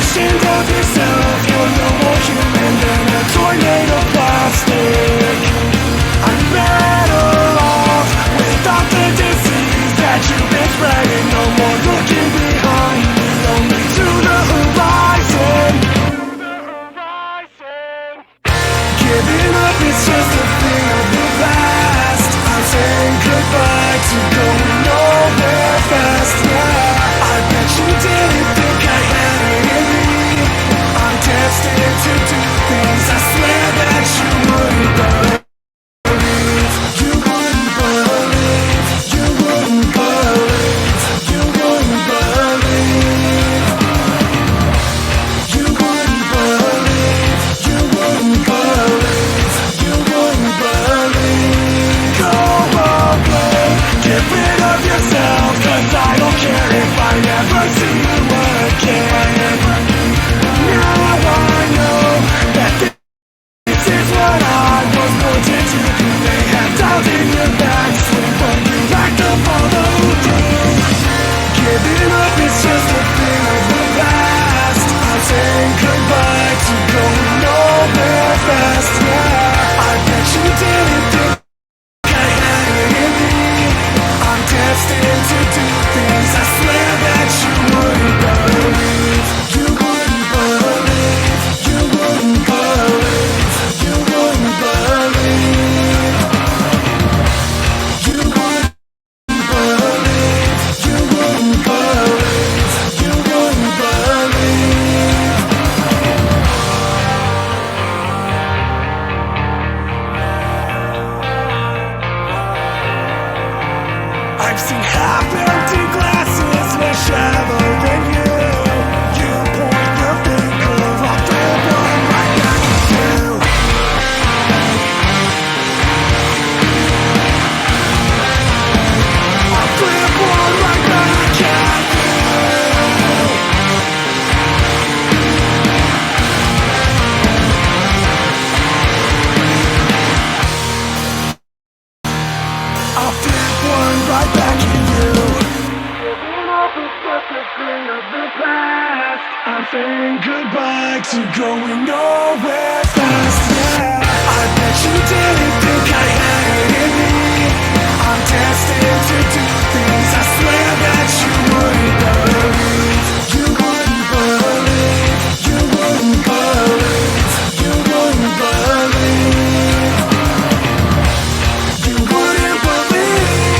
ashamed of yourself. You're no more human than a tornado plastic. I'm better off without the disease that you've been spreading. No more looking behind me, only to the horizon. Giving up is just a thing of the past. I'm saying goodbye to going nowhere fast. Yeah, I bet you didn't think I had it in me. I'm destined to do things I swear that you wouldn't believe. You wouldn't believe. You wouldn't believe. You wouldn't believe. You wouldn't believe. You wouldn't believe. You wouldn't believe. Go away. Get rid of yourself, 'cause I don't care if I never see you again. Now I know that this is what I was born to do. They have doubt in your backslip, but you racked up all the proof. Giving up is just a thing of the past. I'm saying goodbye to going nowhere fast. Yeah, I bet you didn't think I had it in me. I'm destined to do things I swear that you wouldn't believe. You wouldn't believe. You wouldn't believe. You wouldn't believe. You wouldn't believe. You wouldn't believe. You wouldn't believe. I've seen half-empty glasses much shallower than you. You point the finger, I'll flip one right back at you. I'll flip one right back at you. I'll flip one right back at you. Giving up is just a thing of the past. I'm saying goodbye to going nowhere fast. Yeah, I bet you didn't think I had it in me. I'm destined to do things I swear that you wouldn't believe. You wouldn't believe. You wouldn't believe. You wouldn't believe. You wouldn't believe.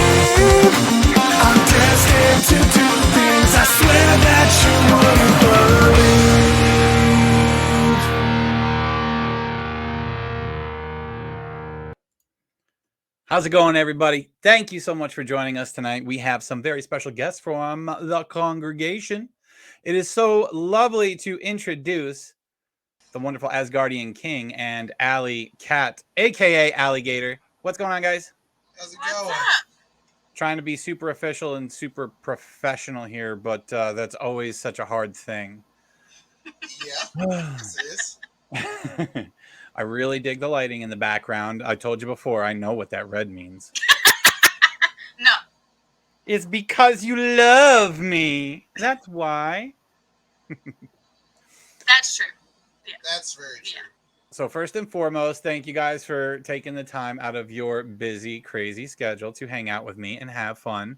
I'm destined to do things I swear that you wouldn't believe. How's it going, everybody? Thank you so much for joining us tonight. We have some very special guests from the congregation. It is so lovely to introduce the wonderful Asgardian king and Alli cat, aka Alligator. What's going on, guys? How's it What's going? up? Trying to be super official and super professional here, but that's always such a hard thing. Yeah, this is. I really dig the lighting in the background. I told you before, I know what that red means. No. It's because you love me. That's why. That's true. That's very true. So first and foremost, thank you guys for taking the time out of your busy, crazy schedule to hang out with me and have fun.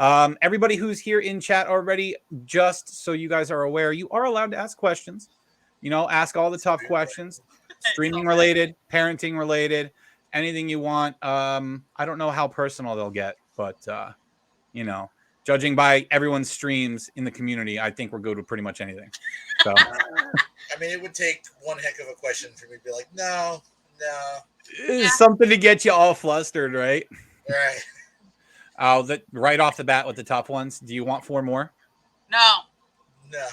Everybody who's here in chat already, just so you guys are aware, you are allowed to ask questions. You know, ask all the tough questions. Streaming related, parenting related, anything you want. I don't know how personal they'll get, but you know, judging by everyone's streams in the community, I think we're good with pretty much anything. So I mean, it would take one heck of a question for me to be like, no. it's something to get you all flustered, right? Right. Oh, right off the bat with the tough ones. Do you want 4 more? No. No.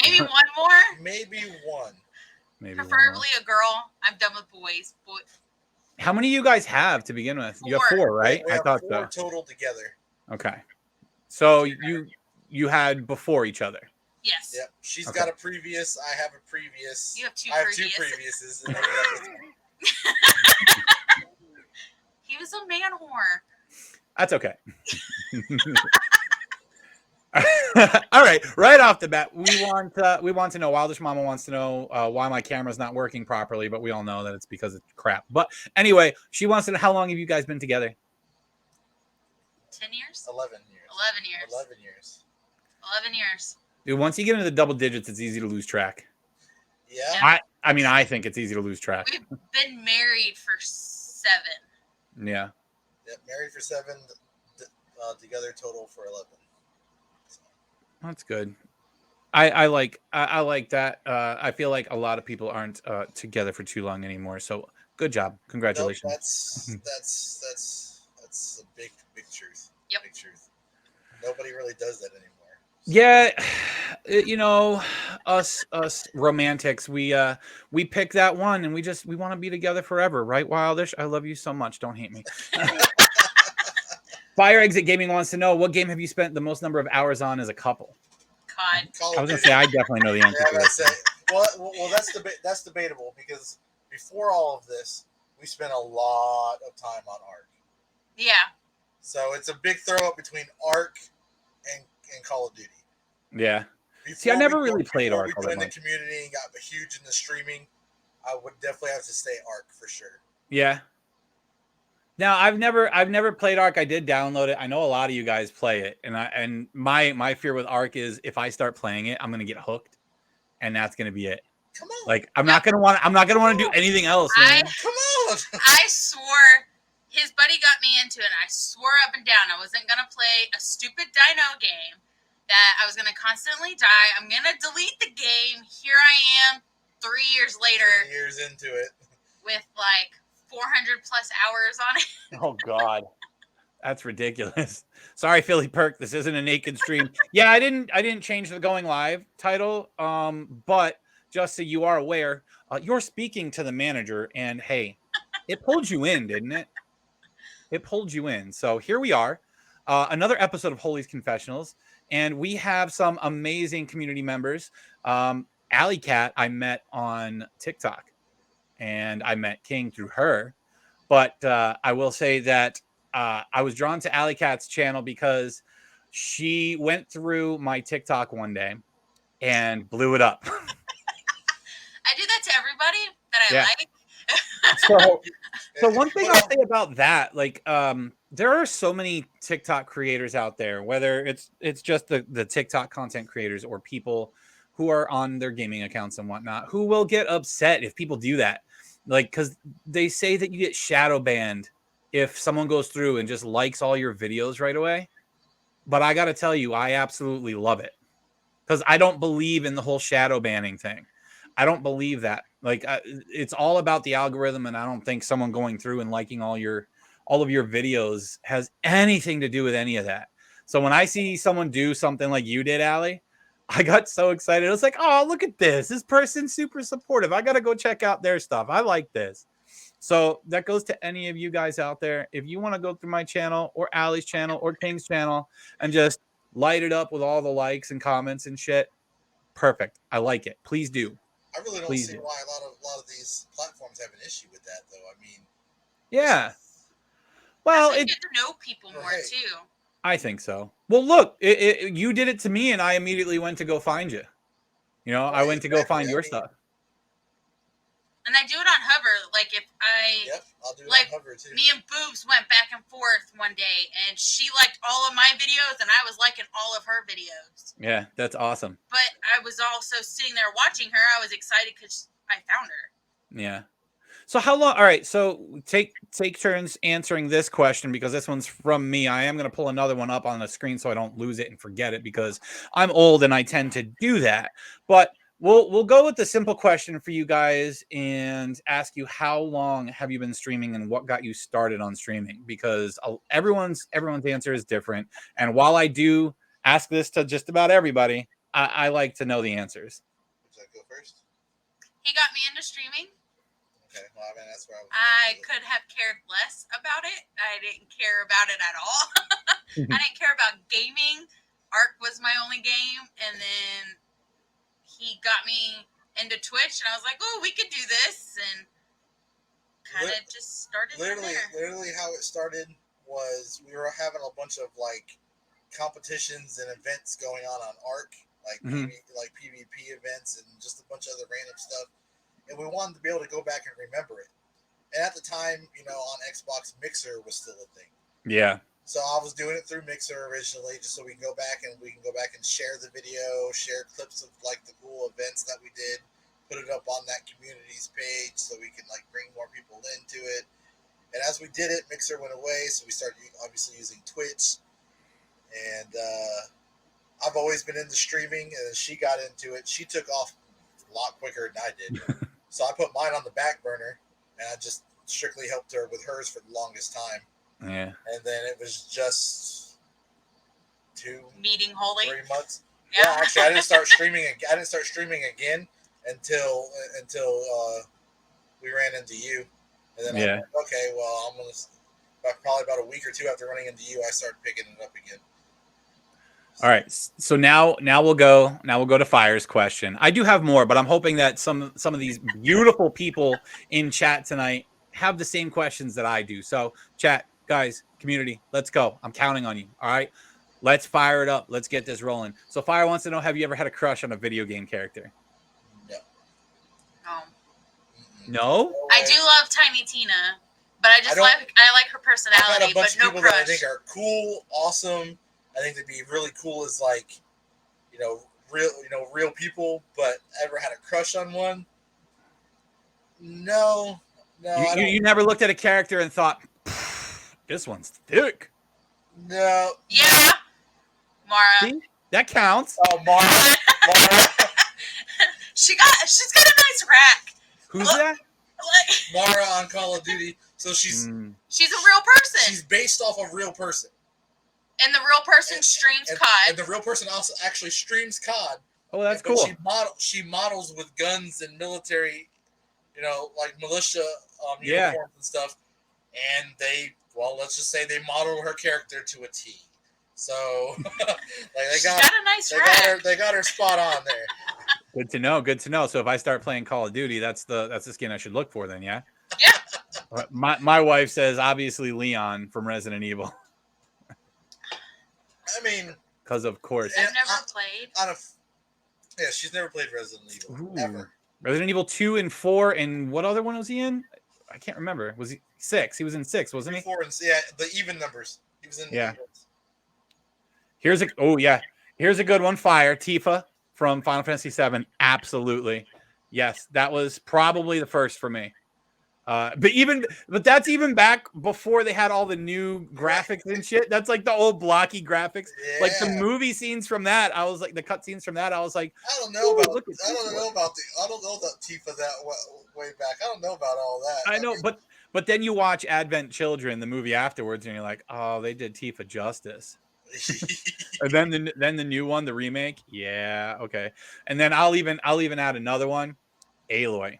Maybe one more. Maybe one. Maybe one more. Preferably a girl. I'm done with boys. How many of you guys have to begin with? You have 4, right? We I have thought 4 so. total together. Okay. So you had before each other. Yes. Yep. She's Okay. got a previous. I have a previous. You have 2 I have previous. 2 previouss. And then we have He was a man whore. That's okay. All right, right off the bat, we want to know. Wildish Mama wants to know why my camera's not working properly, but we all know that it's because it's crap. But anyway, she wants to know how long have you guys been together? 10 years? 11 years. 11 years. 11 years. 11 years. Dude, once you get into the double digits, it's easy to lose track. Yeah. I mean, I think it's easy to lose track. We've been married for 7. Yeah. Yep, married for 7, together total for 11. So. That's good. I like that. I feel like a lot of people aren't together for too long anymore. So good job, congratulations. Nope, that's a big truth. Yep. Big truth. Nobody really does that anymore. So. Yeah, you know, us romantics, we pick that one, and we want to be together forever, right, Wildish? I love you so much. Don't hate me. Fire Exit Gaming wants to know, what game have you spent the most number of hours on as a couple? COD. I was gonna say I definitely know the answer. Yeah, well, that's debatable because before all of this, we spent a lot of time on Ark. Yeah. So it's a big throw up between Ark and Call of Duty. Yeah. Before See, I never really played Ark. We joined the community and got huge in the streaming. I would definitely have to say Ark for sure. Yeah. Now I've never played Ark. I did download it. I know a lot of you guys play it, and my fear with Ark is if I start playing it, I'm gonna get hooked, and that's gonna be it. Come on. Like I'm not gonna want to do anything else. Man. Come on. I swore his buddy got me into it, and I swore up and down I wasn't gonna play a stupid dino game that I was gonna constantly die. I'm gonna delete the game. Here I am, 3 years later. 3 years into it. With like 400 plus hours on it. Oh God, that's ridiculous. Sorry, Philly Perk. This isn't a naked stream. Yeah, I didn't change the going live title. But just so you are aware, you're speaking to the manager, and hey, it pulled you in, didn't it? It pulled you in. So here we are, another episode of Holy's Confessionals, and we have some amazing community members. Allikat, I met on TikTok. And I met King through her. But I will say that I was drawn to Allikat's channel because she went through my TikTok one day and blew it up. I do that to everybody that I like. So one thing I'll say about that, like there are so many TikTok creators out there, whether it's just the TikTok content creators or people who are on their gaming accounts and whatnot, who will get upset if people do that. Like, because they say that you get shadow banned if someone goes through and just likes all your videos right away. But I got to tell you, I absolutely love it because I don't believe in the whole shadow banning thing. I don't believe that. Like, it's all about the algorithm, and I don't think someone going through and liking all of your videos has anything to do with any of that. So when I see someone do something like you did, Alli, I got so excited. I was like, oh, look at this. This person's super supportive. I got to go check out their stuff. I like this. So that goes to any of you guys out there. If you want to go through my channel or Alli's channel or King's channel and just light it up with all the likes and comments and shit, perfect. I like it. Please do. I really don't see why a lot of these platforms have an issue with that, though. I mean, yeah. Well, you get to know people more too. I think so. Well, look, you did it to me, and I immediately went to go find you. You know, I went to go find your stuff. And I do it on Hover. Like if I'll do it like on Hover too. Me and Boobs went back and forth one day, and she liked all of my videos, and I was liking all of her videos. Yeah, that's awesome. But I was also sitting there watching her. I was excited because I found her. Yeah. So how long? All right. So take turns answering this question because this one's from me. I am going to pull another one up on the screen so I don't lose it and forget it because I'm old and I tend to do that. But we'll go with the simple question for you guys and ask you, how long have you been streaming and what got you started on streaming? Because everyone's answer is different. And while I do ask this to just about everybody, I like to know the answers. Would you like to go first? He got me into streaming. Okay, well, I mean, that's where I could have cared less about it. I didn't care about it at all. I didn't care about gaming. Ark was my only game, and then he got me into Twitch, and I was like, "Oh, we could do this," and kind of just started. Literally, how it started was we were having a bunch of like competitions and events going on Arc, like like PvP events and just a bunch of other random stuff. And we wanted to be able to go back and remember it. And at the time, you know, on Xbox, Mixer was still a thing. Yeah. So I was doing it through Mixer originally, just so we can go back and share the video, share clips of like the cool events that we did, put it up on that communities page so we can like bring more people into it. And as we did it, Mixer went away, so we started obviously using Twitch. And I've always been into streaming, and she got into it. She took off a lot quicker than I did. So I put mine on the back burner, and I just strictly helped her with hers for the longest time. Yeah. And then it was just 3 months. Yeah, actually, I didn't start streaming again until we ran into you. And then I went, okay, well, I'm gonna probably about a week or two after running into you, I started picking it up again. All right, so now we'll go to Fire's question. I do have more, but I'm hoping that some of these beautiful people in chat tonight have the same questions that I do. So chat, guys, community, let's go. I'm counting on you. All right, let's fire it up. Let's get this rolling. So Fire wants to know, have you ever had a crush on a video game character? No. I do love Tiny Tina, but I like her personality. I've had a bunch but of no people crush. that I think are cool, awesome. I think they'd be really cool as like, real people. But ever had a crush on one? No. You never looked at a character and thought, this one's thick. No. Yeah. Mara. See? That counts. Oh, Mara. She's got a nice rack. Who's that? Mara on Call of Duty. So she's a real person. She's based off a real person. And the real person streams COD. And the real person also actually streams COD. Oh, that's cool. She models with guns and military, like militia uniforms and stuff. And let's just say they model her character to a T. So they got a nice rack. They got her spot on there. Good to know. So if I start playing Call of Duty, that's the skin I should look for then, yeah? Yeah. My wife says obviously Leon from Resident Evil. I mean, because of course. I've never played. She's never played Resident Evil ever. Resident Evil 2 and 4, and what other one was he in? I can't remember. Was he 6? He was in 6, wasn't he? 4 and the even numbers. He was in. Yeah. Here's a good one. Fire Tifa from Final Fantasy VII. Absolutely, yes, that was probably the first for me. But that's even back before they had all the new graphics and shit. That's like the old blocky graphics. Yeah. Like the movie scenes from that, I was like the cut scenes from that. I was like, I don't know about Tifa that way back. I don't know about all that. I know, but then you watch Advent Children, the movie afterwards, and you're like, oh, they did Tifa justice. And then the new one, the remake, yeah, okay. And then I'll even add another one, Aloy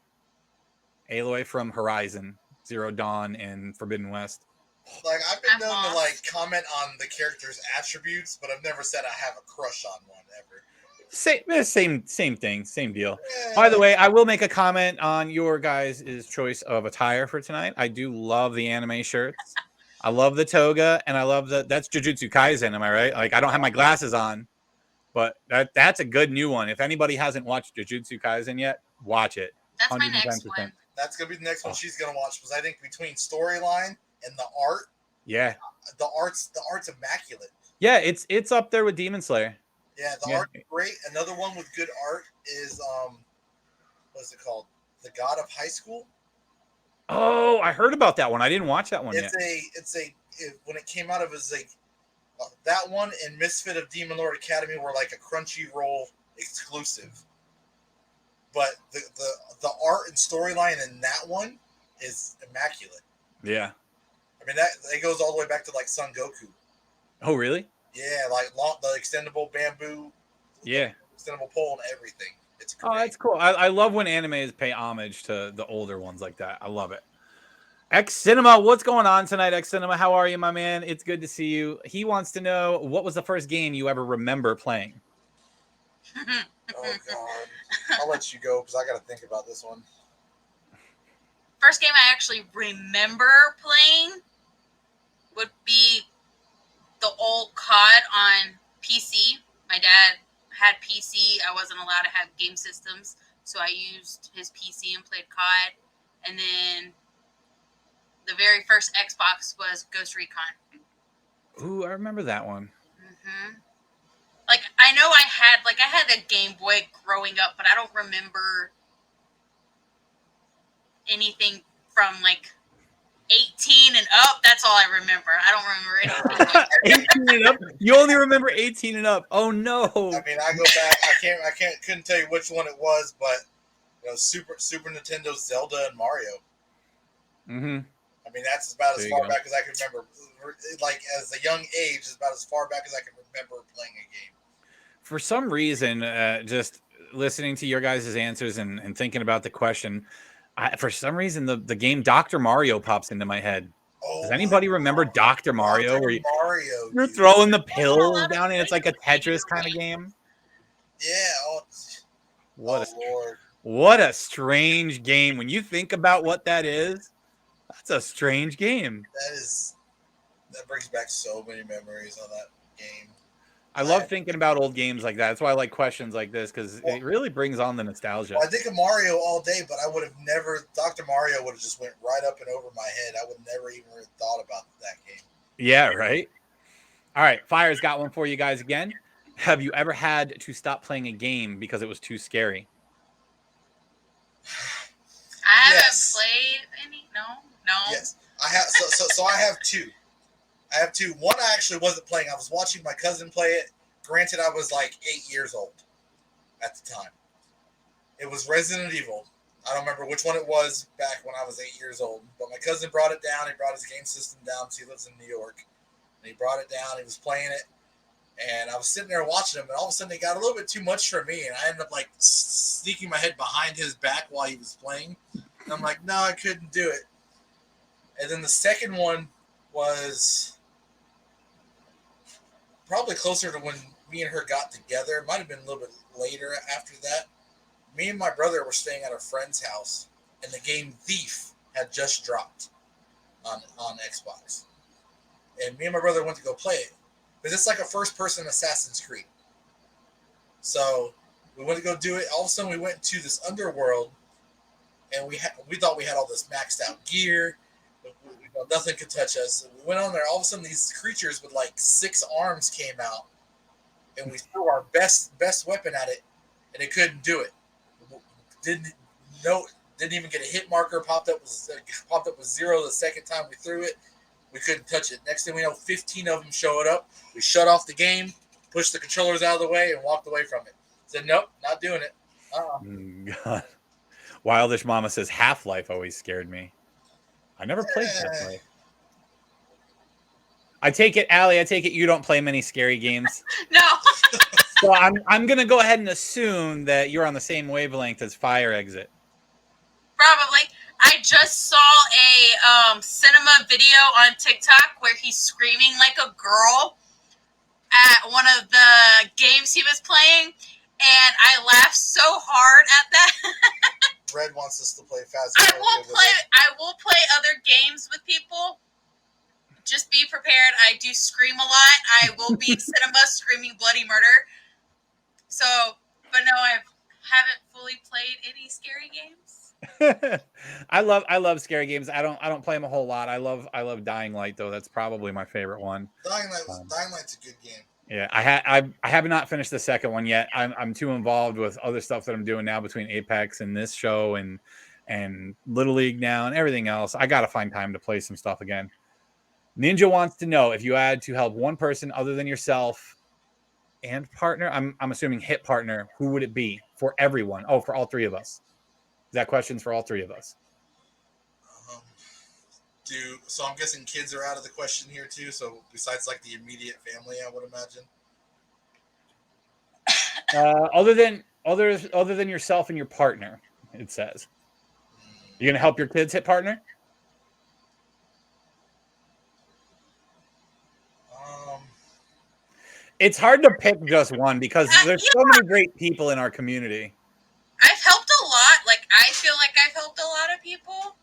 from Horizon Zero Dawn and Forbidden West. Like I've been known to like comment on the character's attributes, but I've never said I have a crush on one ever. Same thing, same deal. Yeah. By the way, I will make a comment on your guys' choice of attire for tonight. I do love the anime shirts. I love the toga, and I love that's Jujutsu Kaisen, am I right? Like, I don't have my glasses on, but that's a good new one. If anybody hasn't watched Jujutsu Kaisen yet, watch it. That's my next one. That's going to be the next one she's going to watch, because I think between storyline and the art, the art's immaculate. Yeah, it's up there with Demon Slayer. Yeah, the art is great. Another one with good art is, what's it called? The God of High School? Oh, I heard about that one. I didn't watch that one yet. When it came out, it was like that one and Misfit of Demon Lord Academy were like a Crunchyroll exclusive. But the art and storyline in that one is immaculate. Yeah. I mean, that it goes all the way back to like Son Goku. Oh, really? Yeah, like the extendable bamboo. Yeah. Extendable pole and everything. It's great. Oh, that's cool. I love when animes pay homage to the older ones like that. I love it. X Cinema, what's going on tonight, X Cinema? How are you, my man? It's good to see you. He wants to know, what was the first game you ever remember playing? Oh, God. I'll let you go because I got to think about this one. First game I actually remember playing would be the old COD on PC. My dad had PC. I wasn't allowed to have game systems, so I used his PC and played COD. And then the very first Xbox was Ghost Recon. Ooh, I remember that one. Mm-hmm. Like, I know I had a Game Boy growing up, but I don't remember anything from like 18 and up. That's all I remember. I don't remember anything. 18 and up. You only remember 18 and up. Oh no. I mean, I go back. Couldn't tell you which one it was, but Super Nintendo, Zelda, and Mario. Mm-hmm. I mean, that's about as far go. back as I can remember. Like, as a young age, is about as far back as I can remember playing a game. For some reason, just listening to your guys' answers and thinking about the question, for some reason, the game Dr. Mario pops into my head. Oh, does anybody remember Dr. Mario? Dr. Where Mario, you're dude. throwing the pills down and it's like a Tetris kind of game? Yeah. What a strange game. When you think about what that is, that's a strange game. That brings back so many memories on that game. I love thinking about old games like that. That's why I like questions like this, because it really brings on the nostalgia. Well, I think of Mario all day, but I would have never. Dr. Mario would have just went right up and over my head. I would never even have thought about that game. Yeah, right? All right, Fire's got one for you guys again. Have you ever had to stop playing a game because it was too scary? I haven't played any. No. Yes, I have. So I have two. One I actually wasn't playing. I was watching my cousin play it. Granted, I was like 8 years old at the time. It was Resident Evil. I don't remember which one it was back when I was 8 years old. But my cousin brought it down. He brought his game system down because he lives in New York. And he brought it down. He was playing it. And I was sitting there watching him. And all of a sudden, it got a little bit too much for me. And I ended up like sneaking my head behind his back while he was playing. And I'm like, no, I couldn't do it. And then the second one was probably closer to when me and her got together. It might have been a little bit later after that. Me and my brother were staying at a friend's house, and the game Thief had just dropped on Xbox. And me and my brother went to go play it. Because it's like a first-person Assassin's Creed. So we went to go do it. All of a sudden, we went to this underworld, and we thought we had all this maxed out gear. Nothing could touch us. And we went on there. All of a sudden, these creatures with like 6 arms came out, and we threw our best weapon at it, and it couldn't do it. Didn't even get a hit marker. Popped up with 0 the second time we threw it. We couldn't touch it. Next thing we know, 15 of them showed up. We shut off the game, pushed the controllers out of the way, and walked away from it. Said, nope, not doing it. God. Wildish Mama says Half-Life always scared me. I never played Half-Life. I take it, Allie, you don't play many scary games. No. So I'm going to go ahead and assume that you're on the same wavelength as Fire Exit. Probably. I just saw a cinema video on TikTok where he's screaming like a girl at one of the games he was playing, and I laughed so hard at that. Red wants us to play fast. I will play other games with people. Just be prepared. I do scream a lot. I will be in cinema screaming bloody murder. So, but no, I haven't fully played any scary games. I love scary games. I don't play them a whole lot. I love Dying Light though. That's probably my favorite one. Dying Light's a good game. Yeah, I have not finished the second one yet. I'm too involved with other stuff that I'm doing now between Apex and this show and Little League now and everything else. I got to find time to play some stuff again. Ninja wants to know if you had to help one person other than yourself and partner. I'm assuming hit partner. Who would it be for everyone? Oh, for all three of us. Is that question's for all three of us? So I'm guessing kids are out of the question here too. So besides like the immediate family, I would imagine. Other than yourself and your partner, it says. You gonna help your kids hit partner? It's hard to pick just one because there's so many great people in our community. I've helped a lot. Like, I feel like I've helped a lot of people.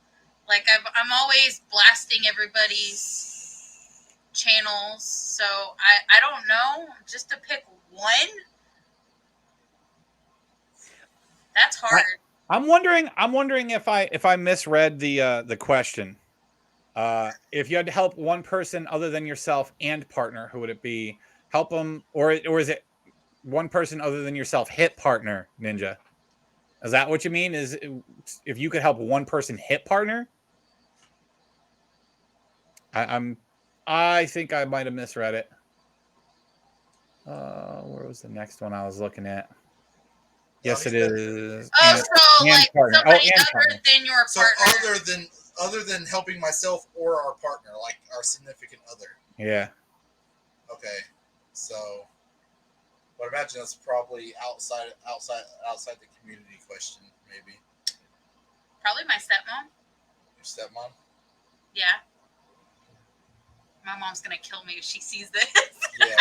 Like, I'm always blasting everybody's channels, so I don't know. Just to pick one, that's hard. I'm wondering if I misread the question. If you had to help one person other than yourself and partner, who would it be? Help them, or is it one person other than yourself hit partner, Ninja? Is that what you mean? Is if you could help one person hit partner? I think I might have misread it. Where was the next one I was looking at? Yes, it is. Oh, And like partner. somebody and other partner. than your So partner. other than helping myself or our partner, like our significant other. Yeah. Okay. So, but imagine that's probably outside the community question, maybe. Probably my stepmom. Your stepmom. Yeah. My mom's gonna kill me if she sees this. Yeah, right.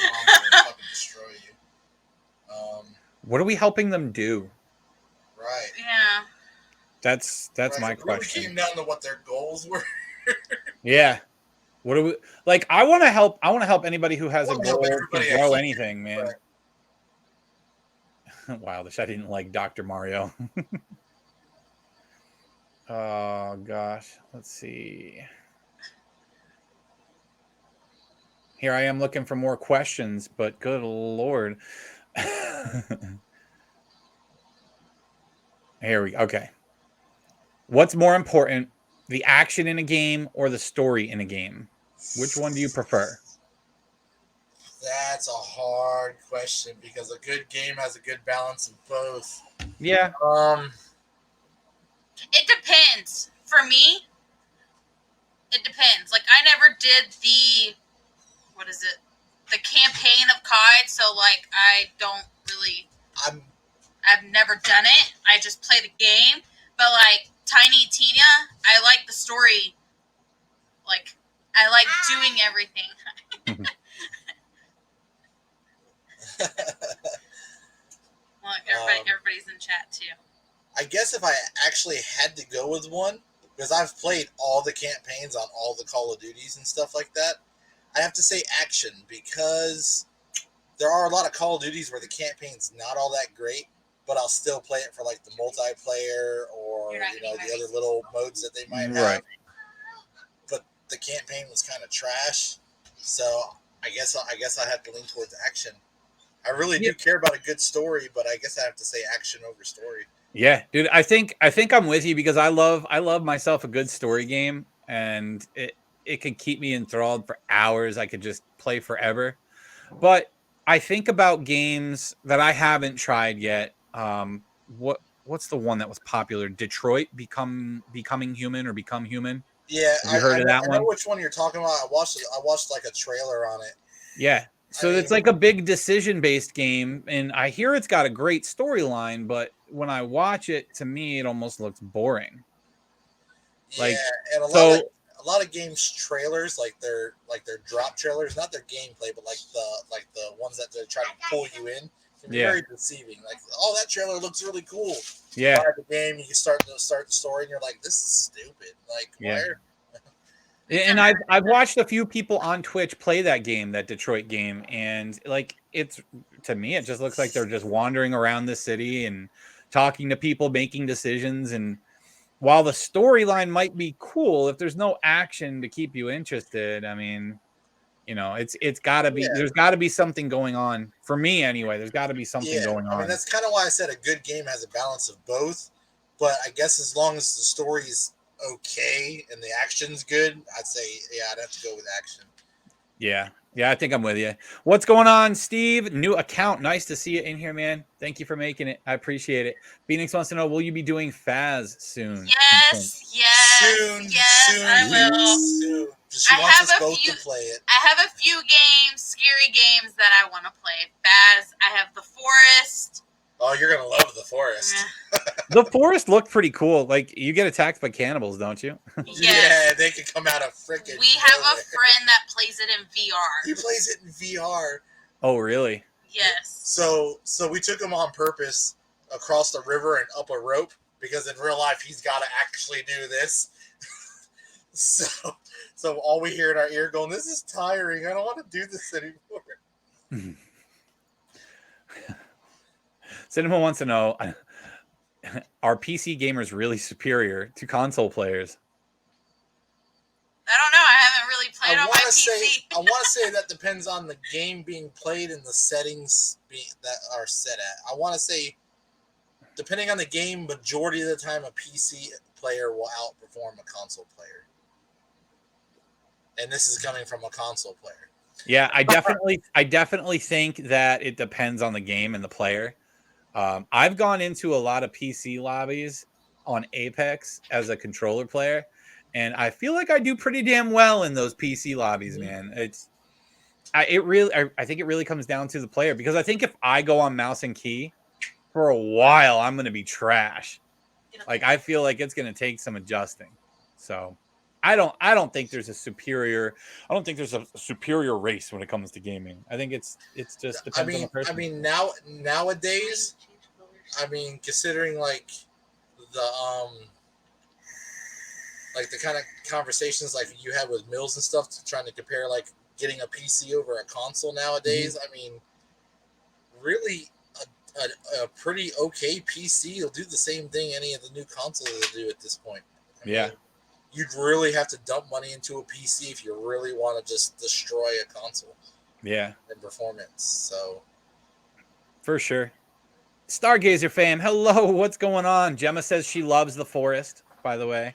Your mom's gonna fucking destroy you. What are we helping them do? Right. Yeah. That's right. my It really question. came down to what their goals were. Yeah. What do we like? I want to help. I want to help anybody who has a goal to grow anything, man. Right. Wildish. I didn't like Dr. Mario. Oh gosh. Let's see. Here I am looking for more questions, but good Lord. Here we go. Okay. What's more important, the action in a game or the story in a game? Which one do you prefer? That's a hard question because a good game has a good balance of both. Yeah. It depends. For me, it depends. Like I never did the the campaign of COD, so like I don't really I've never done it. I just play the game. But like Tiny Tina, I like the story. Like I like doing everything. Well, everybody's in chat too. I guess if I actually had to go with one, because I've played all the campaigns on all the Call of Duties and stuff like that, I have to say action, because there are a lot of Call of Duties where the campaign's not all that great, but I'll still play it for like the multiplayer or the other little modes that they might have. But the campaign was kind of trash, so I guess I have to lean towards action. I really do care about a good story, but I guess I have to say action over story. Yeah, dude, I think I'm with you because I love myself a good story game, and it could keep me enthralled for hours. I could just play forever. But I think about games that I haven't tried yet. What's the one that was popular? Detroit Becoming Human or Become Human? Yeah, have you heard of that one? I know which one you're talking about. I watched like a trailer on it. Yeah. So it's like a big decision-based game, and I hear it's got a great storyline, but when I watch it, to me, it almost looks boring. Yeah, and a lot of games trailers, like their drop trailers, not their gameplay, but like the ones that they're trying to pull you in, can be very deceiving. Like, oh, that trailer looks really cool. Yeah. You buy the game, you can start the story, and you're like, this is stupid. Like, why? And I've watched a few people on Twitch play that game, that Detroit game, and like it's, to me, it just looks like they're just wandering around the city and talking to people, making decisions. And while the storyline might be cool, if there's no action to keep you interested, I mean, it's got to be, there's got to be something going on for me anyway. There's got to be something going on. I mean, that's kind of why I said a good game has a balance of both. But I guess as long as the story's okay and the action's good, I'd say I'd have to go with action. Yeah, I think I'm with you. What's going on, Steve? New account. Nice to see you in here, man. Thank you for making it. I appreciate it. Phoenix wants to know, will you be doing Faz soon? Yes, I will. Soon. She wants us both to play it. I have a few scary games that I want to play. Faz, I have The Forest. Oh, you're going to love The Forest. The Forest looked pretty cool. Like, you get attacked by cannibals, don't you? Yeah, they could come out of freaking. We have a friend that plays it in VR. He plays it in VR. Oh, really? Yes. So we took him on purpose across the river and up a rope, because in real life he's got to actually do this. So all we hear in our ear going, "This is tiring. I don't want to do this anymore." Cinema wants to know, are PC gamers really superior to console players? I don't know. I haven't really played on my PC. I want to say that depends on the game being played and the settings that are set at. I want to say, depending on the game, majority of the time a PC player will outperform a console player. And this is coming from a console player. Yeah, I definitely think that it depends on the game and the player. I've gone into a lot of PC lobbies on Apex as a controller player, and I feel like I do pretty damn well in those PC lobbies, man. I think it really comes down to the player, because I think if I go on mouse and key for a while, I'm going to be trash. Like, I feel like it's going to take some adjusting. So I don't think there's a superior race when it comes to gaming. I think it's just depends on the person. I mean, nowadays, I mean, considering like the kind of conversations like you had with Mills and stuff, trying to compare like getting a PC over a console nowadays. I mean, really, a pretty okay PC will do the same thing any of the new consoles will do at this point. I mean, you'd really have to dump money into a PC if you really want to just destroy a console. Yeah. In performance. So. For sure. Stargazer fam, hello, what's going on? Gemma says she loves the forest, by the way.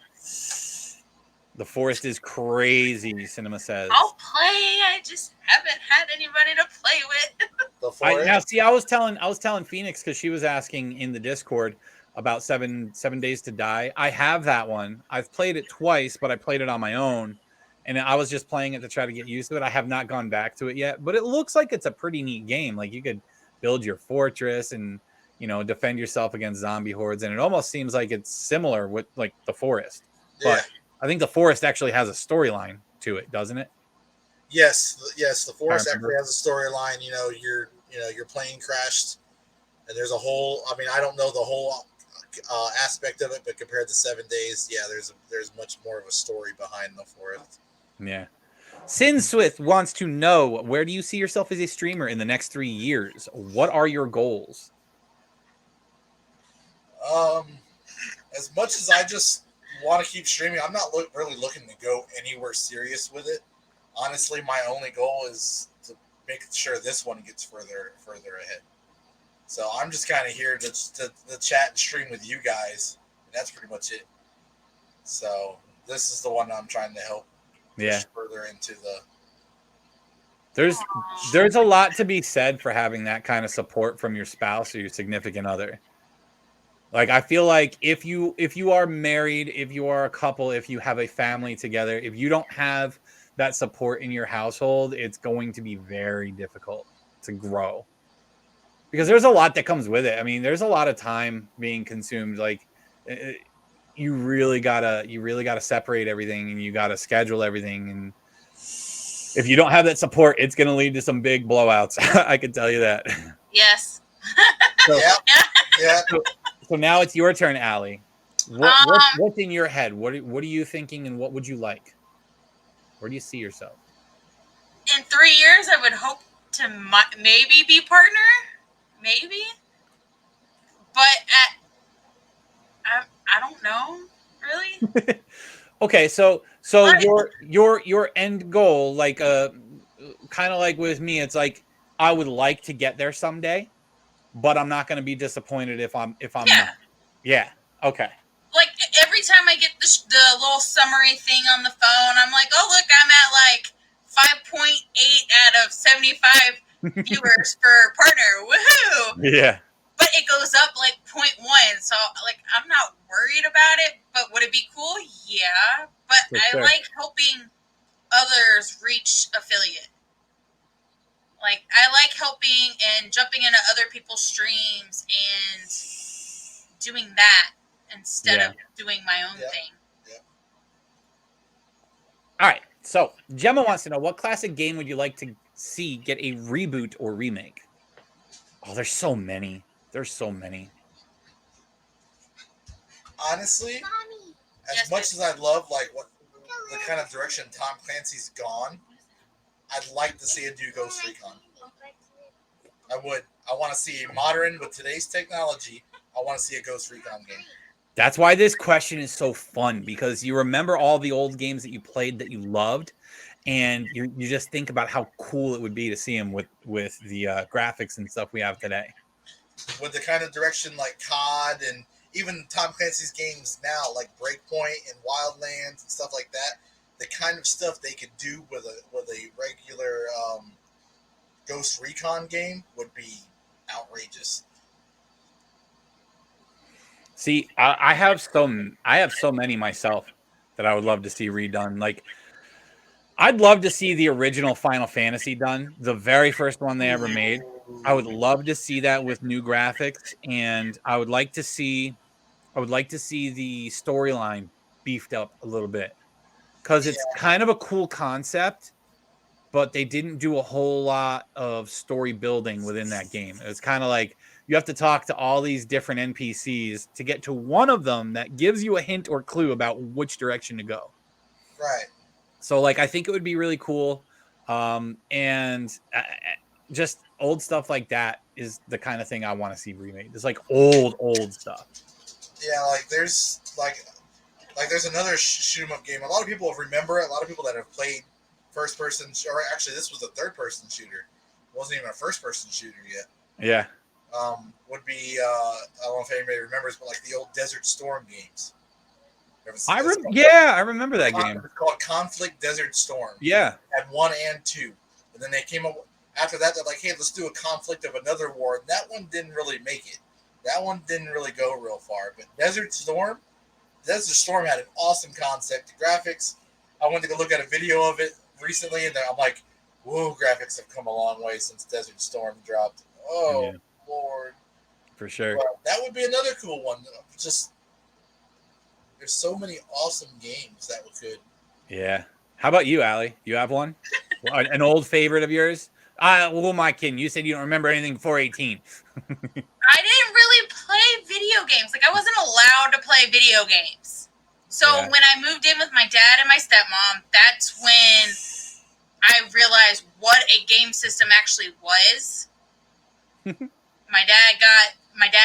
The forest is crazy, Cinema says. I'll play. I just haven't had anybody to play with. The forest? Now, see, I was telling Phoenix, because she was asking in the Discord about 7 Days to Die. I have that one. I've played it twice, but I played it on my own, and I was just playing it to try to get used to it. I have not gone back to it yet, but it looks like it's a pretty neat game. Like, you could build your fortress and, you know, defend yourself against zombie hordes, and it almost seems like it's similar with like the forest. Yeah. But I think the forest actually has a storyline to it, doesn't it? Yes, the forest actually has a storyline. You know, your plane crashed, and there's a whole. I mean, I don't know the whole aspect of it, but compared to 7 Days, yeah, there's much more of a story behind the forest. Yeah. Sin Swift wants to know, where do you see yourself as a streamer in the next 3 years? What are your goals? As much as I just want to keep streaming, I'm not really looking to go anywhere serious with it. Honestly, my only goal is to make sure this one gets further ahead. So I'm just kind of here to chat and stream with you guys, and that's pretty much it. So this is the one I'm trying to help push further into the. There's a lot to be said for having that kind of support from your spouse or your significant other. Like, I feel like if you are married, if you are a couple, if you have a family together, if you don't have that support in your household, it's going to be very difficult to grow, because there's a lot that comes with it. I mean, there's a lot of time being consumed. Like, you really gotta separate everything, and you gotta schedule everything. And if you don't have that support, it's going to lead to some big blowouts. I can tell you that. Yes. Yeah. So now it's your turn, Alli. What's in your head? What are you thinking, and what would you like? Where do you see yourself? In 3 years, I would hope to maybe be partner, maybe. But I don't know, really. Okay, so your end goal, like kind of like with me, it's like I would like to get there someday, but I'm not going to be disappointed if I'm not. Yeah. Okay. Like, every time I get the little summary thing on the phone, I'm like, oh, look, I'm at like 5.8 out of 75 viewers for partner. Woohoo! Yeah. But it goes up like 0.1, so like I'm not worried about it. But would it be cool? Yeah. But I like helping others reach affiliate. Like, I like helping and jumping into other people's streams and doing that instead of doing my own thing. Yeah. All right. So Gemma wants to know, what classic game would you like to see get a reboot or remake? Oh, there's so many. Honestly, as much as I love like what the kind of direction Tom Clancy's gone, I'd like to see a new Ghost Recon. I would. I want to see a modern with today's technology. I want to see a Ghost Recon game. That's why this question is so fun, because you remember all the old games that you played that you loved, and you just think about how cool it would be to see them with the graphics and stuff we have today. With the kind of direction like COD and even Tom Clancy's games now, like Breakpoint and Wildlands and stuff like that, the kind of stuff they could do with a regular Ghost Recon game would be outrageous. See, I have so many myself that I would love to see redone. Like, I'd love to see the original Final Fantasy done, the very first one they ever made. I would love to see that with new graphics, and I would like to see the storyline beefed up a little bit, because it's kind of a cool concept, but they didn't do a whole lot of story building within that game. It's kind of like you have to talk to all these different NPCs to get to one of them that gives you a hint or clue about which direction to go. Right. So, like, I think it would be really cool. And just old stuff like that is the kind of thing I want to see remade. It's like old stuff. Yeah, like there's another shoot 'em up game. A lot of people remember it. A lot of people that have played first person, or actually this was a third person shooter. It wasn't even a first person shooter yet. Yeah. Would be I don't know if anybody remembers, but like the old Desert Storm games. I remember that game. It's called Conflict Desert Storm. Yeah. Had 1 and 2, and then they came up after that. They're like, hey, let's do a Conflict of another war. And that one didn't really make it. That one didn't really go real far. But Desert Storm had an awesome concept. The graphics, I went to go look at a video of it recently, and I'm like, whoa, graphics have come a long way since Desert Storm dropped. Oh, yeah. Lord. For sure. But that would be another cool one. Just, there's so many awesome games that we could. Yeah. How about you, Alli? You have one? An old favorite of yours? Who am I kidding? You said you don't remember anything before 18. I didn't really play video games. Like, I wasn't allowed to play video games. So when I moved in with my dad and my stepmom, that's when I realized what a game system actually was. My dad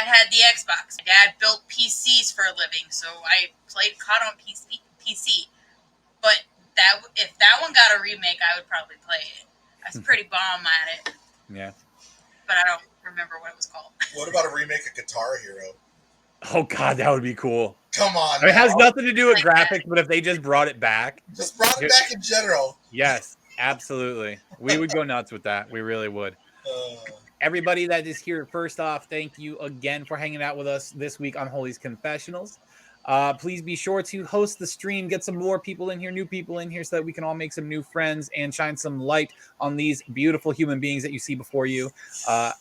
had the Xbox. My dad built PCs for a living, so I played COD on PC. But if that one got a remake, I would probably play it. I was pretty bomb at it. Yeah. But I don't remember what it was called. What about a remake of Guitar Hero? Oh, God, that would be cool. Come on. It has nothing to do with graphics, but if they just brought it back. Just brought it back in general. Yes, absolutely. We would go nuts with that. We really would. Everybody that is here, first off, thank you again for hanging out with us this week on Holy's Confessionals. Please be sure to host the stream, get some more people in here, new people in here, so that we can all make some new friends and shine some light on these beautiful human beings that you see before you.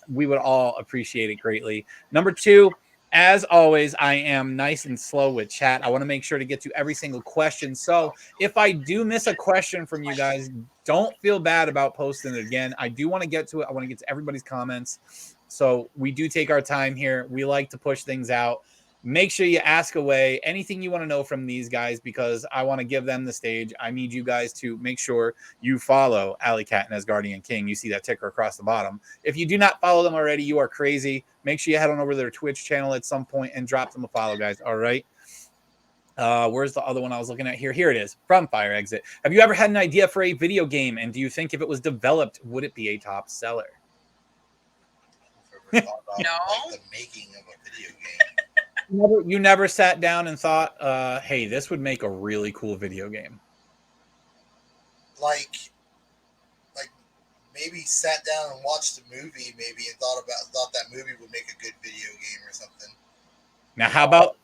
We would all appreciate it greatly. Number 2, as always, I am nice and slow with chat. I want to make sure to get to every single question. So if I do miss a question from you guys, don't feel bad about posting it again. I do want to get to it. I want to get to everybody's comments. So we do take our time here. We like to push things out. Make sure you ask away anything you want to know from these guys, because I want to give them the stage. I need you guys to make sure you follow Allikat and Asgardian King. You see that ticker across the bottom. If you do not follow them already, you are crazy. Make sure you head on over to their Twitch channel at some point and drop them a follow, guys. All right. Where's the other one I was looking at here? Here it is, from Fire Exit. Have you ever had an idea for a video game, and do you think if it was developed, would it be a top seller? No. No. Like the making of a video game. You never sat down and thought, hey, this would make a really cool video game. Like maybe sat down and watched a movie, maybe, and thought that movie would make a good video game or something. Now, how about,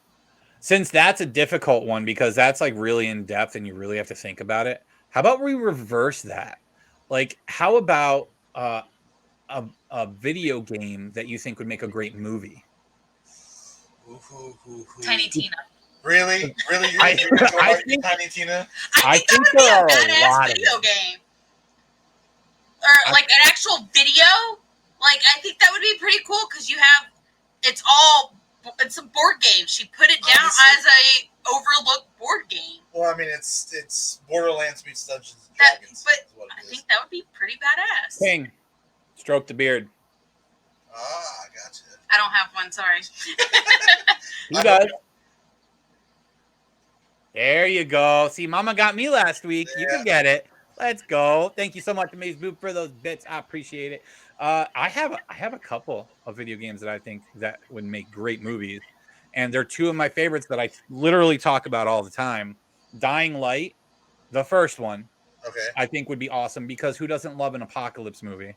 since that's a difficult one because that's like really in depth and you really have to think about it, how about we reverse that? Like, how about a video game that you think would make a great movie? Tiny Tina. Really? I think Tiny Tina? I think there are that would be a a lot badass of video game. Or like an actual video. Like, I think that would be pretty cool because it's all it's a board game. She put it down as a overlooked board game. Well, I mean, it's Borderlands meets Dungeons and That, Dragons. but is what it I is. think that would be pretty badass. King, stroke the beard. Ah, gotcha. I don't have one. Sorry. You guys. There you go. See, Mama got me last week. You can get it. Let's go. Thank you so much, Amaze Boop, for those bits. I appreciate it. I have a couple of video games that I think that would make great movies, and they're two of my favorites that I literally talk about all the time. Dying Light, the first one, Okay. I think would be awesome because who doesn't love an apocalypse movie,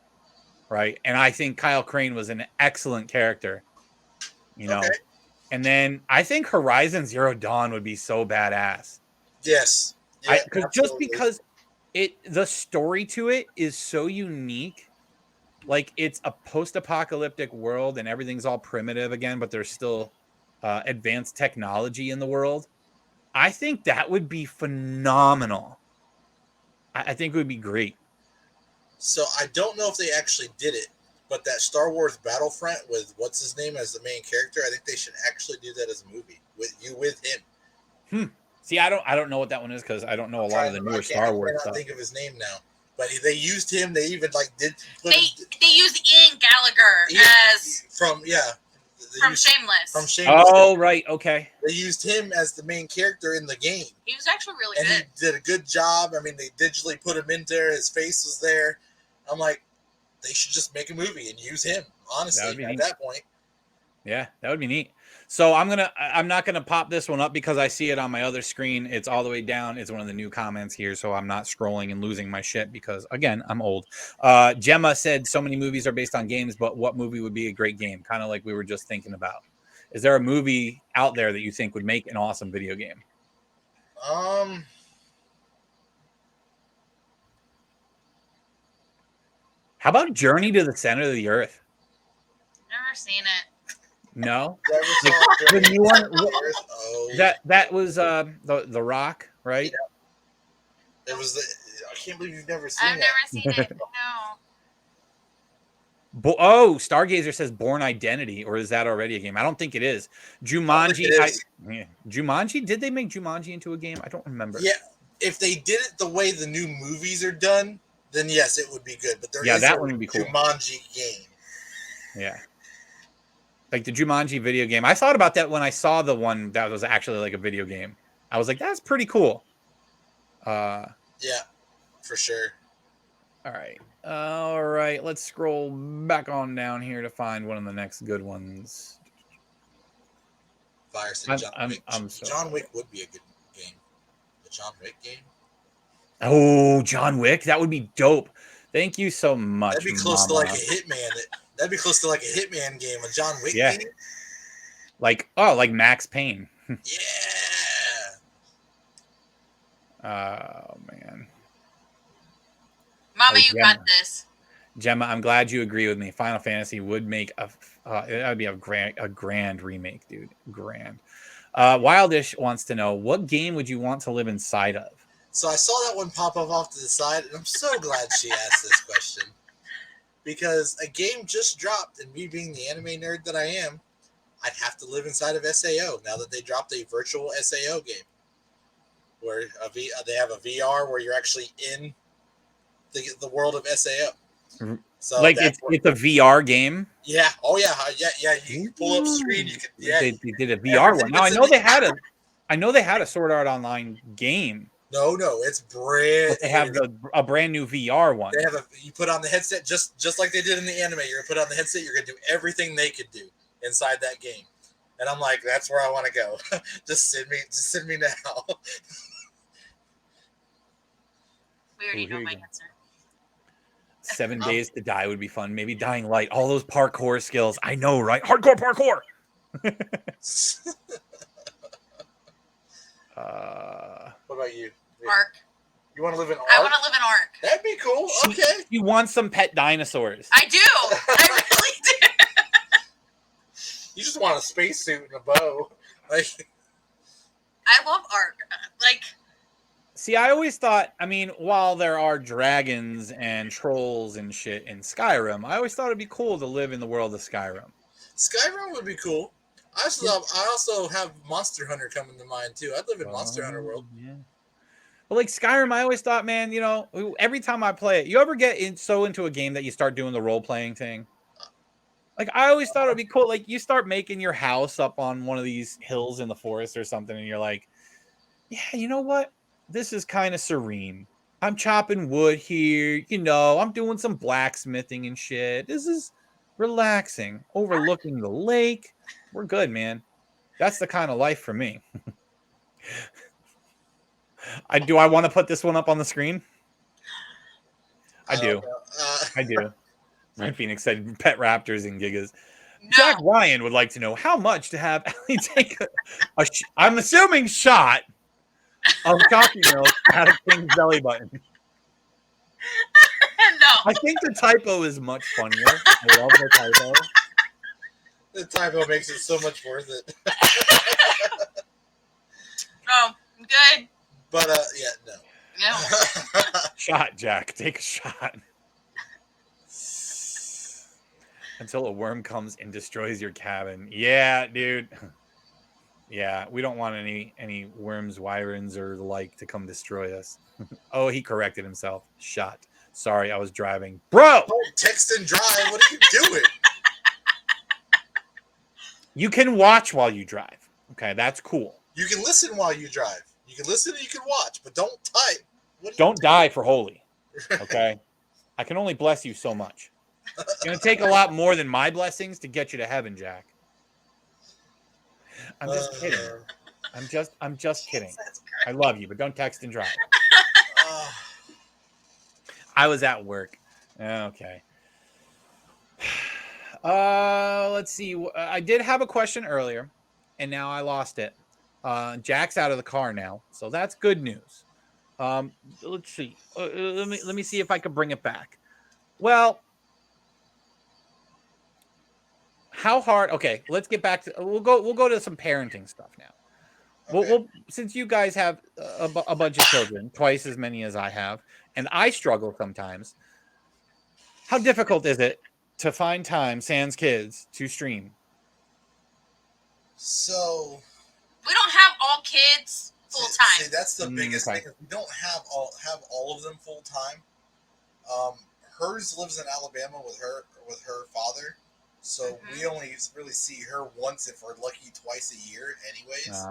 right? And I think Kyle Crane was an excellent character, you know. Okay. And then I think Horizon Zero Dawn would be so badass. Yes. Yeah, Just because the story to it is so unique. Like, it's a post-apocalyptic world and everything's all primitive again, but there's still advanced technology in the world. I think that would be phenomenal. I think it would be great. So I don't know if they actually did it, but that Star Wars Battlefront with what's his name as the main character, I think they should actually do that as a movie with him. See, I don't know what that one is because I don't know a lot of the newer Star Wars I stuff. can't think of his name now, but they used him. They even did. They used Ian Gallagher as from Shameless. From Shameless. Oh, right, okay. They used him as the main character in the game. He was actually really good. And he did a good job. I mean, they digitally put him in there. His face was there. I'm like, they should just make a movie and use him, honestly, at that point. Yeah, that would be neat. So I'm not gonna pop this one up because I see it on my other screen. It's all the way down. It's one of the new comments here, so I'm not scrolling and losing my shit because, again, I'm old. Gemma said so many movies are based on games, but what movie would be a great game? Kind of like we were just thinking about. Is there a movie out there that you think would make an awesome video game? How about Journey to the Center of the Earth? Never seen it. No, the new one. That was the Rock, right? Yeah. It was. I can't believe you've never seen. I've never seen it. No. Stargazer says Born Identity, or is that already a game? I don't think it is. Jumanji. Jumanji. Did they make Jumanji into a game? I don't remember. Yeah, if they did it the way the new movies are done, then yes, it would be good. But there is that one would be cool. Jumanji game. Yeah. Like the Jumanji video game. I thought about that when I saw the one that was actually like a video game. I was like, that's pretty cool. Yeah, for sure. All right. Let's scroll back on down here to find one of the next good ones. Fire said John Wick. John Wick would be a good game. The John Wick game. Oh, John Wick. That would be dope. Thank you so much. That'd be close to like a Hitman. That'd be close to like a Hitman game, a John Wick game. Like Max Payne. Yeah. Oh man. Mama, you got this. Gemma, I'm glad you agree with me. Final Fantasy would make that would be a grand remake, dude. Grand. Wildish wants to know, what game would you want to live inside of? So I saw that one pop up off to the side, and I'm so glad she asked this question. Because a game just dropped, and me being the anime nerd that I am, I'd have to live inside of SAO now that they dropped a virtual SAO game. Where they have a VR where you're actually in the world of SAO. Mm-hmm. So like it's a VR game. Yeah. Oh yeah. Yeah. You can pull up screen. You can. Yeah. They did a VR one. Now I know they had a Sword Art Online game. No, it's brand. But they have a brand new VR one. They have you put on the headset just like they did in the anime. You're gonna put on the headset. You're gonna do everything they could do inside that game. And I'm like, that's where I want to go. Just send me now. We already know my answer. 7 Days to Die would be fun. Maybe Dying Light. All those parkour skills. I know, right? Hardcore parkour. What about you? Ark. You want to live in Ark? I want to live in Ark. That'd be cool. Okay. You want some pet dinosaurs? I do. I really do. You just want a spacesuit and a bow. Like. I love Ark. See, I always thought, I mean, while there are dragons and trolls and shit in Skyrim, I always thought it'd be cool to live in the world of Skyrim. Skyrim would be cool. I also have Monster Hunter coming to mind too. I live in Monster Hunter world. Yeah. But like Skyrim, I always thought, man, you know, every time I play it, you ever get so into a game that you start doing the role playing thing? Like I always thought it'd be cool. Like you start making your house up on one of these hills in the forest or something, and you're like, yeah, you know what? This is kind of serene. I'm chopping wood here, you know, I'm doing some blacksmithing and shit. This is relaxing, overlooking the lake. We're good, man. That's the kind of life for me. I want to put this one up on the screen? I do. I do. Red Phoenix said pet raptors and gigas. No. Jack Ryan would like to know how much to have Alli take I'm assuming shot of coffee milk out of King's belly button. No. I think the typo is much funnier. I love the typo. The typo makes it so much worth it. Oh, good. But yeah, no. No. Shot, Jack. Take a shot. Until a worm comes and destroys your cabin. Yeah, dude. Yeah, we don't want any worms, wyverns, or the like to come destroy us. Oh, he corrected himself. Shot. Sorry, I was driving. Bro! Don't text and drive. What are you doing? You can watch while you drive. Okay, that's cool. You can listen while you drive. You can listen and you can watch, but don't type. Don't die for holy. Okay? I can only bless you so much. It's going to take a lot more than my blessings to get you to heaven, Jack. I'm just kidding. I'm just kidding. I love you, but don't text and drive. I was at work. Okay. Let's see. I did have a question earlier, and now I lost it. Jack's out of the car now, so that's good news. Let's see. Let me see if I can bring it back. Well, how hard? Okay, let's get back to. We'll go to some parenting stuff now. Okay. We'll since you guys have a bunch of children, twice as many as I have, and I struggle sometimes. How difficult is it to find time, sans kids, to stream? So we don't have all kids full time. See, that's the biggest thing. We don't have all of them full time. Hers lives in Alabama with her father, so we only really see her once, if we're lucky, twice a year, anyways.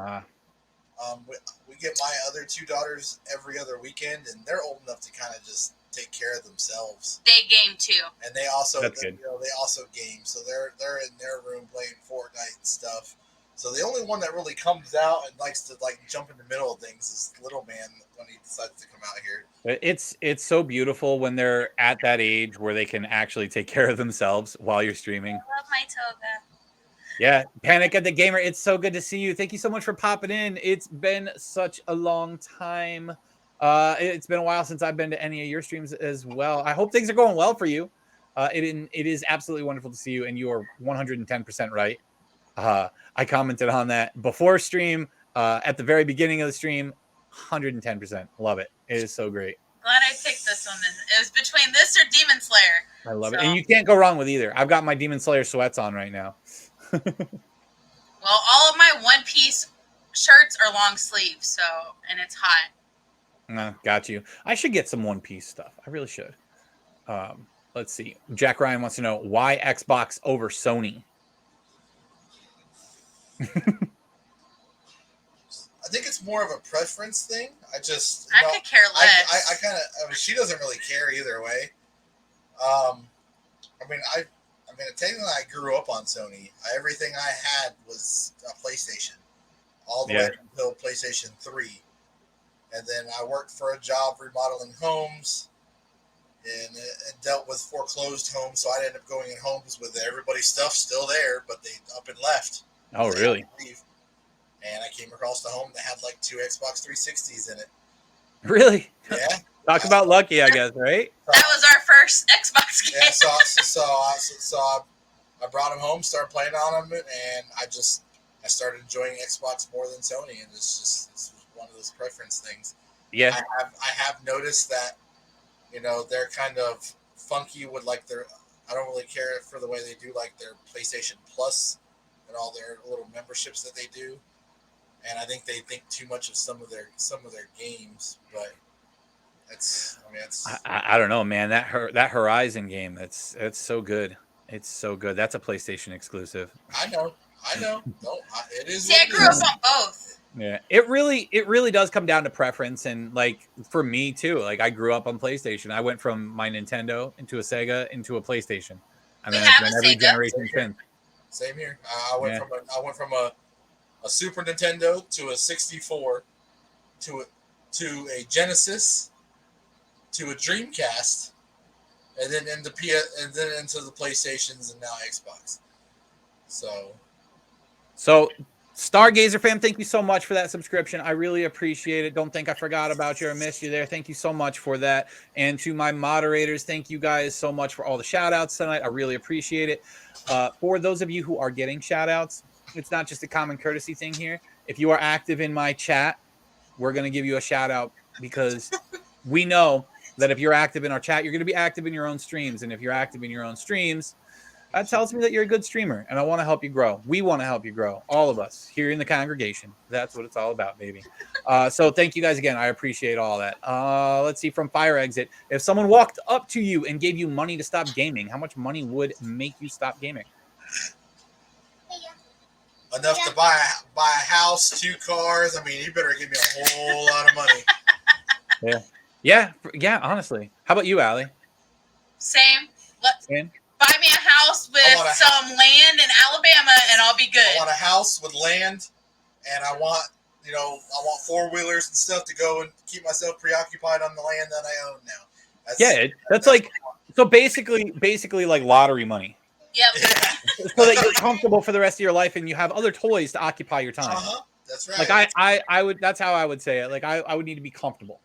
We get my other two daughters every other weekend, and they're old enough to kind of just take care of themselves. They game too, and they also they also game, so they're in their room playing Fortnite and stuff. So the only one that really comes out and likes to like jump in the middle of things is little man when he decides to come out here. It's so beautiful when they're at that age where they can actually take care of themselves while you're streaming. I love my toga. Yeah, Panic at the Gamer. It's so good to see you. Thank you so much for popping in. It's been such a long time. It's been a while since I've been to any of your streams as well. I hope things are going well for you. It is absolutely wonderful to see you, and you are 110% right. I commented on that before stream, at the very beginning of the stream. 110%. Love it. It is so great. Glad I picked this one. It was between this or Demon Slayer. I love it. And you can't go wrong with either. I've got my Demon Slayer sweats on right now. Well, all of my One Piece shirts are long sleeves, so, and it's hot. Got you. I should get some One Piece stuff. I really should. Let's see. Jack Ryan wants to know why Xbox over Sony. I think it's more of a preference thing. I could care less. I kind of. I mean, she doesn't really care either way. Technically, I grew up on Sony. Everything I had was a PlayStation, all the way until PlayStation 3. And then I worked for a job remodeling homes, and it dealt with foreclosed homes. So I ended up going in homes with everybody's stuff still there, but they up and left. Oh, really? And I came across the home that had like 2 Xbox 360s in it. Really? Yeah. Talk about lucky, I guess, right? That was our first Xbox game. Yeah, so I brought them home, started playing on them, and I started enjoying Xbox more than Sony, and it's one of those preference things. Yeah. I have noticed that, they're kind of funky with like I don't really care for the way they do like their PlayStation Plus and all their little memberships that they do. And I think they think too much of some of their games, but it's I don't know, man. That Horizon game, it's so good. It's so good. That's a PlayStation exclusive. I know. No, it is. See, I grew up on both. Yeah, it really does come down to preference, and like for me too. Like I grew up on PlayStation. I went from my Nintendo into a Sega into a PlayStation, and We then it's have been a every Sega. generation since. Same here. I went from a Super Nintendo to a 64 to a Genesis to a Dreamcast, and then into the PlayStations and now Xbox. So, Stargazer fam, thank you so much for that subscription. I really appreciate it. Don't think I forgot about you or missed you there. Thank you so much for that. And to my moderators, thank you guys so much for all the shout outs tonight. I really appreciate it. For those of you who are getting shout outs, it's not just a common courtesy thing here. If you are active in my chat, we're going to give you a shout out because we know that if you're active in our chat, you're going to be active in your own streams. And if you're active in your own streams, that tells me that you're a good streamer, and I want to help you grow. We want to help you grow, all of us here in the congregation. That's what it's all about, baby. So thank you guys again. I appreciate all that. Let's see, from Fire Exit. If someone walked up to you and gave you money to stop gaming, how much money would make you stop gaming? Enough to buy a house, 2 cars. I mean, you better give me a whole lot of money. Yeah. Honestly, how about you, Alli? Same. Same. Buy me a house with some land in Alabama, and I'll be good. I want a house with land, and I want 4-wheelers and stuff to go and keep myself preoccupied on the land that I own now. That's like so basically like lottery money. Yep. So that you're comfortable for the rest of your life and you have other toys to occupy your time. That's right. Like I would. That's how I would say it. Like I would need to be comfortable.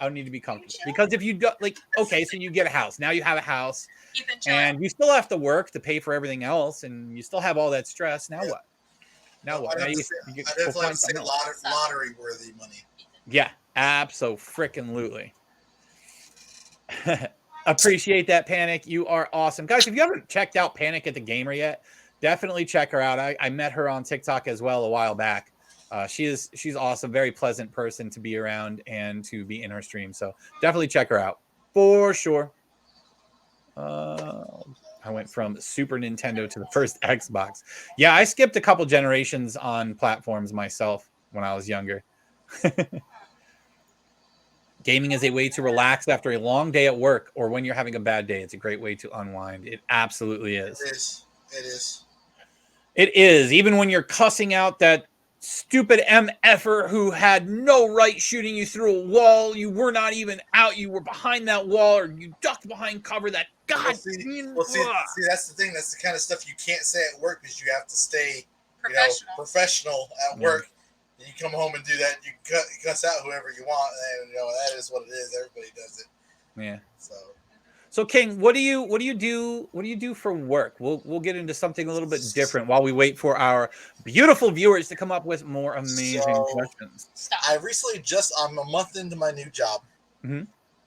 I would need to be comfortable because if you do, like, okay, so you get a house. Now you have a house, and you still have to work to pay for everything else, and you still have all that stress. Now what? Now what? I definitely have to say lottery worthy money. Yeah, abso-frickin-lutely. Appreciate that, Panic. You are awesome, guys. If you haven't checked out Panic at the Gamer yet, definitely check her out. I met her on TikTok as well a while back. She's awesome, very pleasant person to be around and to be in her stream. So definitely check her out for sure. I went from Super Nintendo to the first Xbox. Yeah, I skipped a couple generations on platforms myself when I was younger. Gaming is a way to relax after a long day at work or when you're having a bad day. It's a great way to unwind. It absolutely is. It is. Even when you're cussing out that stupid MFer who had no right shooting you through a wall. You were not even out. You were behind that wall or you ducked behind cover. That God. See, that's the thing. That's the kind of stuff you can't say at work because you have to stay professional at work. And you come home and do that. You cuss out whoever you want, and that is what it is. Everybody does it. Yeah. So King, what do you do? What do you do for work? We'll get into something a little bit different while we wait for our beautiful viewers to come up with more amazing questions. I'm a month into my new job. Mm-hmm.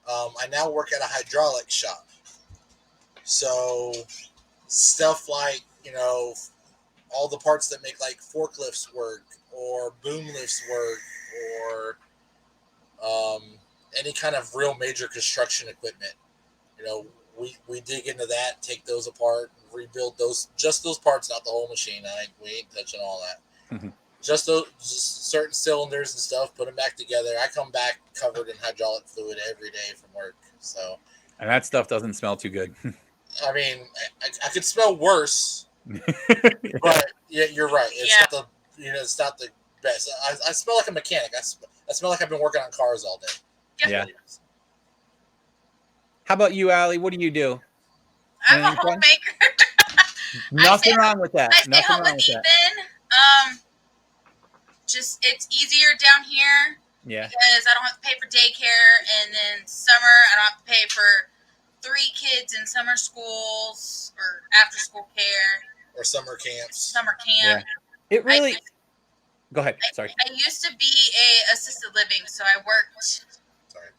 I now work at a hydraulic shop. So stuff like all the parts that make like forklifts work or boom lifts work or any kind of real major construction equipment. We dig into that, take those apart, and rebuild those parts, not the whole machine. We ain't touching all that. Mm-hmm. Just those certain cylinders and stuff, put them back together. I come back covered in hydraulic fluid every day from work. And that stuff doesn't smell too good. I mean, I could smell worse, but yeah, you're right. It's not the best. I smell like a mechanic. I smell like I've been working on cars all day. Yeah. How about you, Alli? What do you do? I'm a homemaker. Nothing wrong with that. I stay home with Ethan. Just it's easier down here. Yeah. Because I don't have to pay for daycare, and then summer I don't have to pay for 3 kids in summer schools or after school care or summer camps. Yeah. It really. Go ahead. Sorry. I used to be a assisted living, so I worked. Sorry.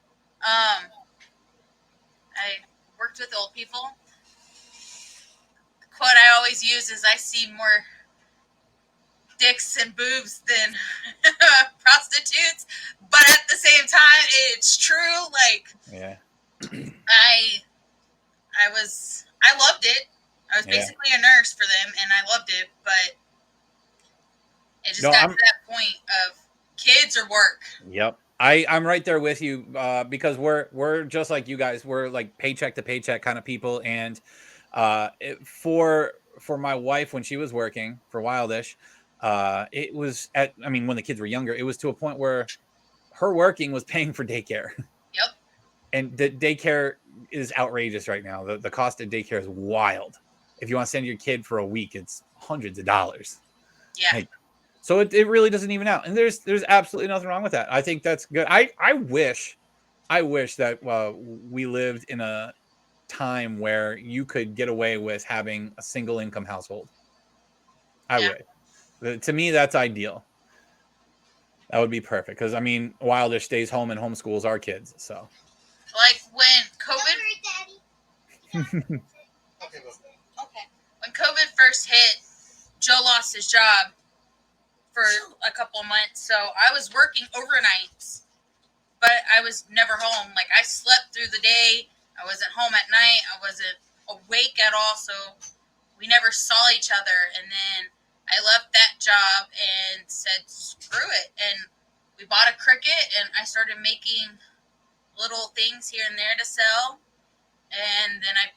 I worked with old people. The quote I always use is, "I see more dicks and boobs than prostitutes, but at the same time, it's true. Like, Yeah. I loved it. I was Yeah. basically a nurse for them, and I loved it, but it just got to that point of kids or work. Yep. I'm right there with you because we're just like you guys. We're like paycheck to paycheck kind of people, and for my wife when she was working for Wildish, it was when the kids were younger, it was to a point where her working was paying for daycare. Yep. And the daycare is outrageous right now. The cost of daycare is wild. If you want to send your kid for a week, it's hundreds of dollars. Yeah. Like, so it really doesn't even out. And there's absolutely nothing wrong with that. I think that's good. I wish that we lived in a time where you could get away with having a single income household. I would. To me, that's ideal. That would be perfect. Because, Wildish stays home and homeschools our kids. So. Like when COVID... Okay. When COVID first hit, Joe lost his job for a couple of months. So I was working overnights, but I was never home. Like, I slept through the day. I wasn't home at night. I wasn't awake at all. So we never saw each other. And then I left that job and said, screw it. And we bought a Cricut, and I started making little things here and there to sell. And then I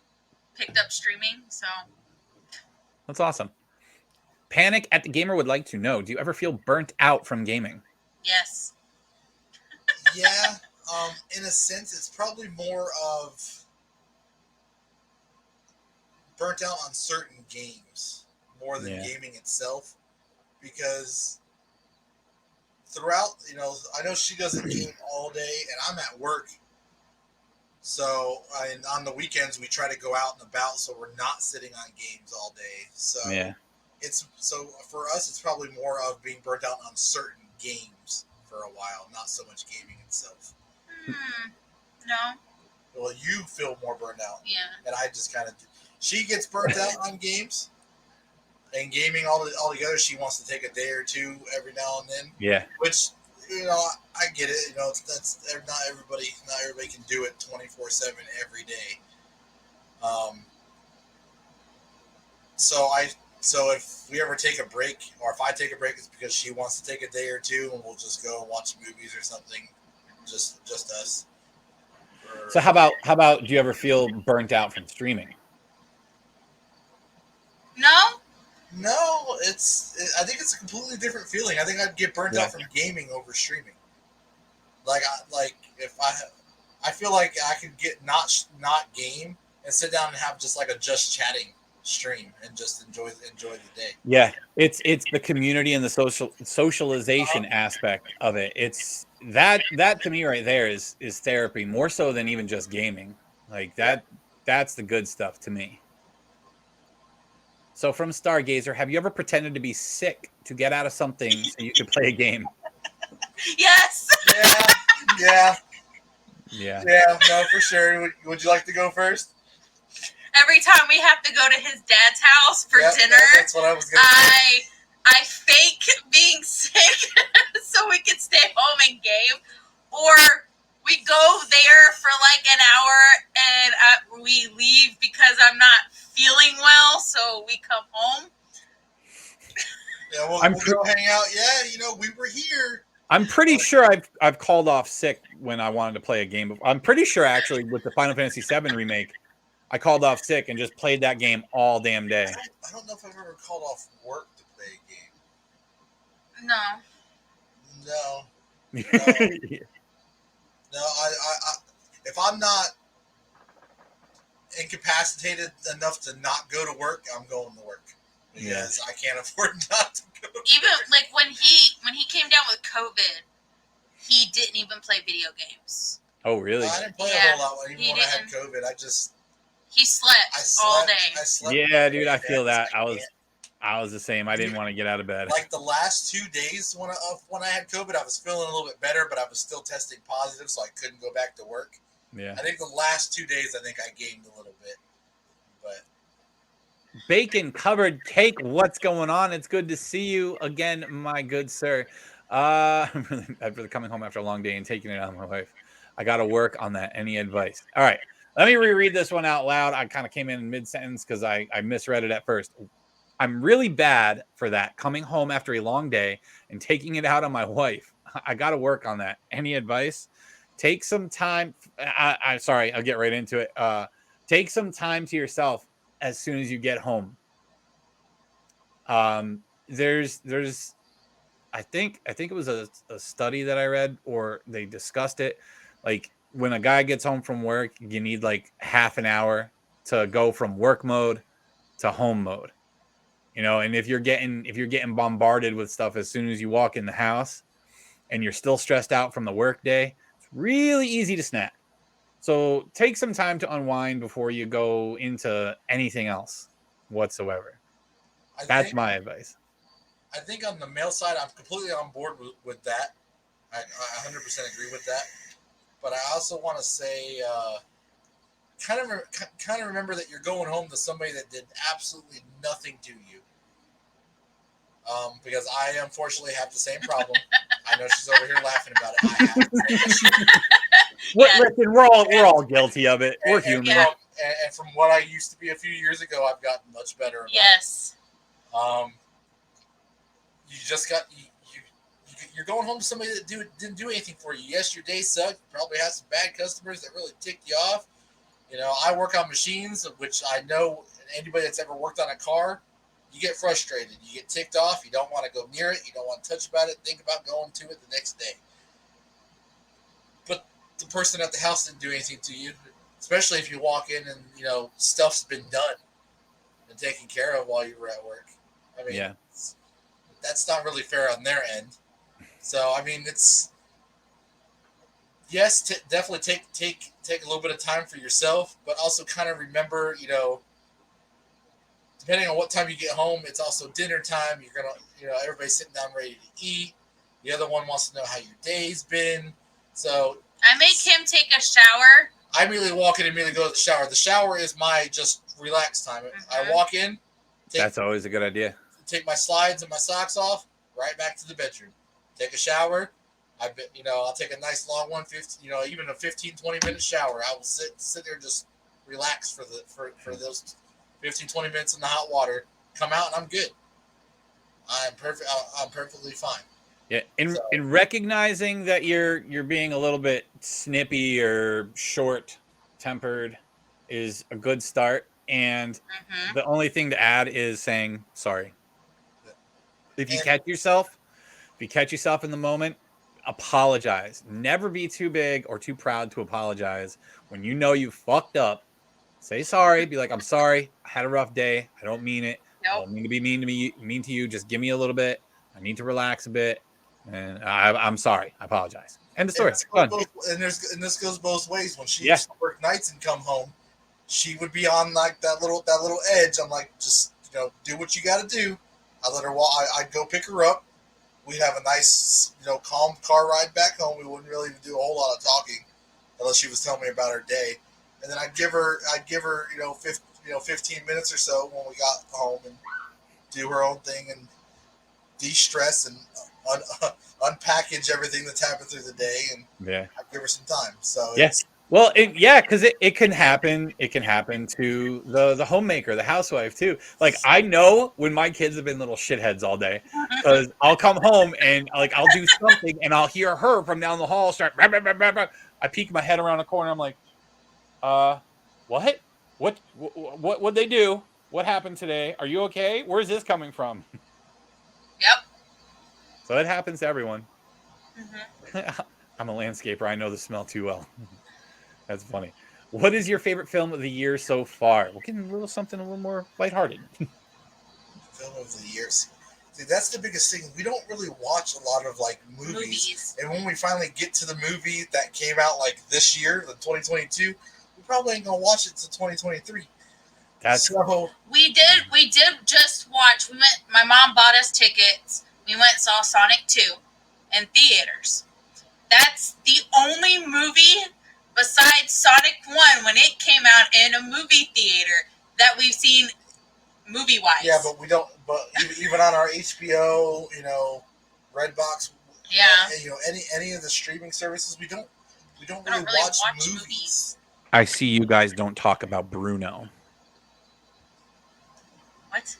picked up streaming. So that's awesome. Panic at the Gamer would like to know, do you ever feel burnt out from gaming? Yes. Yeah. In a sense, it's probably more of burnt out on certain games more than gaming itself, because throughout, I know she doesn't game all day, and I'm at work. So, on the weekends, we try to go out and about, so we're not sitting on games all day. So, so for us, it's probably more of being burnt out on certain games for a while, not so much gaming itself. No. Well, you feel more burnt out. Yeah. And I just kind of... She gets burnt out on games. And gaming altogether, she wants to take a day or two every now and then. Yeah. Which, I get it. That's not everybody can do it 24/7 every day. So if we ever take a break, or if I take a break, it's because she wants to take a day or two, and we'll just go and watch movies or something. Just us. So how about do you ever feel burnt out from streaming? No. I think it's a completely different feeling. I think I'd get burnt out from gaming over streaming. I feel like I could get not game and sit down and have just like a just chatting stream and just enjoy the day. Yeah, it's the community and the socialization aspect of it. It's that to me right there is therapy, more so than even just gaming. Like that's the good stuff to me. So from Stargazer, have you ever pretended to be sick to get out of something so you could play a game? Yes. Yeah. No, for sure. Would you like to go first? Every time we have to go to his dad's house for dinner, that's what I was gonna say. I fake being sick so we can stay home and game, or we go there for like an hour and we leave because I'm not feeling well, so we come home. Yeah, we'll go hang out. Yeah, we were here. I'm pretty sure I've called off sick when I wanted to play a game. I'm pretty sure actually with the Final Fantasy VII remake, I called off sick and just played that game all damn day. I don't know if I've ever called off work to play a game. No. No, I if I'm not incapacitated enough to not go to work, I'm going to work because I can't afford not to go. Even like when he came down with COVID, he didn't even play video games. Oh, really? I didn't play a whole lot even when I had COVID. He slept all day. I slept. Yeah, dude, I feel that. I was the same. I didn't want to get out of bed. Like the last 2 days when I had COVID, I was feeling a little bit better, but I was still testing positive, so I couldn't go back to work. Yeah. I think the last 2 days, I think I gamed a little bit, but bacon covered cake. What's going on? It's good to see you again, my good sir. After coming home after a long day and taking it out on my wife, I got to work on that. Any advice? All right, let me reread this one out loud. I kind of came in mid sentence because I misread it at first. I'm really bad for that. Coming home after a long day and taking it out on my wife. I got to work on that. Any advice? Take some time. I'm sorry. I'll get right into it. Take some time to yourself as soon as you get home. There's I think it was a study that I read, or they discussed it. Like when a guy gets home from work, you need like half an hour to go from work mode to home mode. And if you're getting bombarded with stuff as soon as you walk in the house and you're still stressed out from the work day, it's really easy to snap. So take some time to unwind before you go into anything else whatsoever. That's my advice. I think on the male side, I'm completely on board with that. I 100% agree with that. But I also want to say, kind of remember that you're going home to somebody that did absolutely nothing to you. Because I unfortunately have the same problem. I know she's over here laughing about it. I have the same issue. Listen, we're all guilty of it. We're human. And from what I used to be a few years ago, I've gotten much better about it. You just got you're going home to somebody that didn't do anything for you. Yes, your day sucked. You probably had some bad customers that really ticked you off. I work on machines, which I know anybody that's ever worked on a car, you get frustrated. You get ticked off. You don't want to go near it. You don't want to touch about it. Think about going to it the next day. But the person at the house didn't do anything to you, especially if you walk in and, stuff's been done and taken care of while you were at work. I mean, yeah. That's not really fair on their end. So, I mean, it's yes, definitely take a little bit of time for yourself, but also kind of remember, depending on what time you get home, it's also dinner time. You're gonna, everybody's sitting down ready to eat. The other one wants to know how your day's been. So I make him take a shower. I immediately walk in and immediately go to the shower. The shower is my just relax time. I walk in. That's always a good idea. Take my slides and my socks off, right back to the bedroom. Take a shower. I'll take a nice long one, even a 15, 20-minute shower. I will sit there and just relax for those 15, 20 minutes in the hot water. Come out and I'm good. I'm perfect. I'm perfectly fine. Yeah, in recognizing that you're being a little bit snippy or short-tempered is a good start. And the only thing to add is saying sorry. If you catch yourself in the moment, apologize. Never be too big or too proud to apologize. When you know you fucked up, say sorry. Be like, I'm sorry. I had a rough day. I don't mean it. Nope. I don't mean to be mean to you. Just give me a little bit. I need to relax a bit. And I'm sorry. I apologize. End of story. And this goes both ways. When she used to work nights and come home, she would be on like that little edge. I'm like, just do what you got to do. I let her walk. I'd go pick her up. We'd have a nice, calm car ride back home. We wouldn't really do a whole lot of talking unless she was telling me about her day. And then I'd give her, 15 minutes or so when we got home and do her own thing and de-stress and unpackage everything that's happened through the day. And I'd give her some time. So yes. Well, because it can happen. It can happen to the homemaker, the housewife too. Like I know when my kids have been little shitheads all day, because I'll come home and I'll do something and I'll hear her from down the hall start. Rah, rah, rah, rah, rah. I peek my head around the corner. I'm like, what? What'd they do? What happened today? Are you okay? Where's this coming from? Yep. So it happens to everyone. I'm a landscaper. I know the smell too well. That's funny. What is your favorite film of the year so far? We're getting something a little more lighthearted. Film of the year. See, that's the biggest thing. We don't really watch a lot of movies. And when we finally get to the movie that came out this year, the 2022, we probably ain't gonna watch it till 2023. We did just watch. My mom bought us tickets. We went and saw Sonic 2 in theaters. That's the only movie besides Sonic 1 when it came out in a movie theater that we've seen movie wise. Yeah, but we don't. But even on our HBO, Redbox, any of the streaming services, we don't really watch movies. I see you guys don't talk about Bruno. What?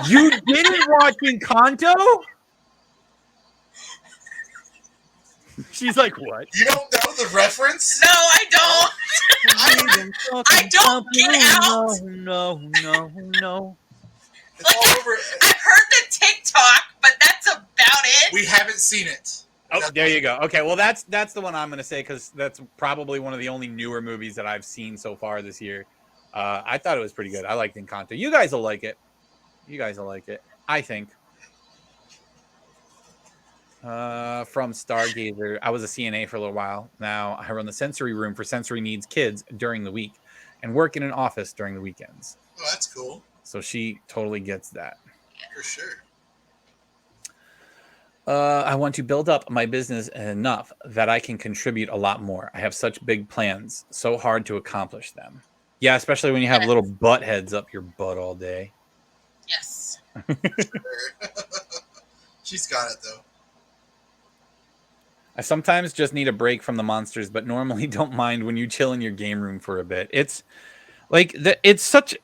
You didn't watch Encanto? She's like, what? You don't know the reference? No, I don't. I don't get out. No. It's all over. I've heard the TikTok, but that's about it. We haven't seen it. Oh, there you go. Okay, well, that's the one I'm going to say because that's probably one of the only newer movies that I've seen so far this year. I thought it was pretty good. I liked Encanto. You guys will like it. I think. From Stargazer. I was a CNA for a little while. Now I run the sensory room for sensory needs kids during the week and work in an office during the weekends. Oh, that's cool. So she totally gets that. For sure. I want to build up my business enough that I can contribute a lot more. I have such big plans, so hard to accomplish them. Yeah, especially when you have little butt heads up your butt all day. Yes. She's got it, though. I sometimes just need a break from the monsters, but normally don't mind when you chill in your game room for a bit. It's like it's such.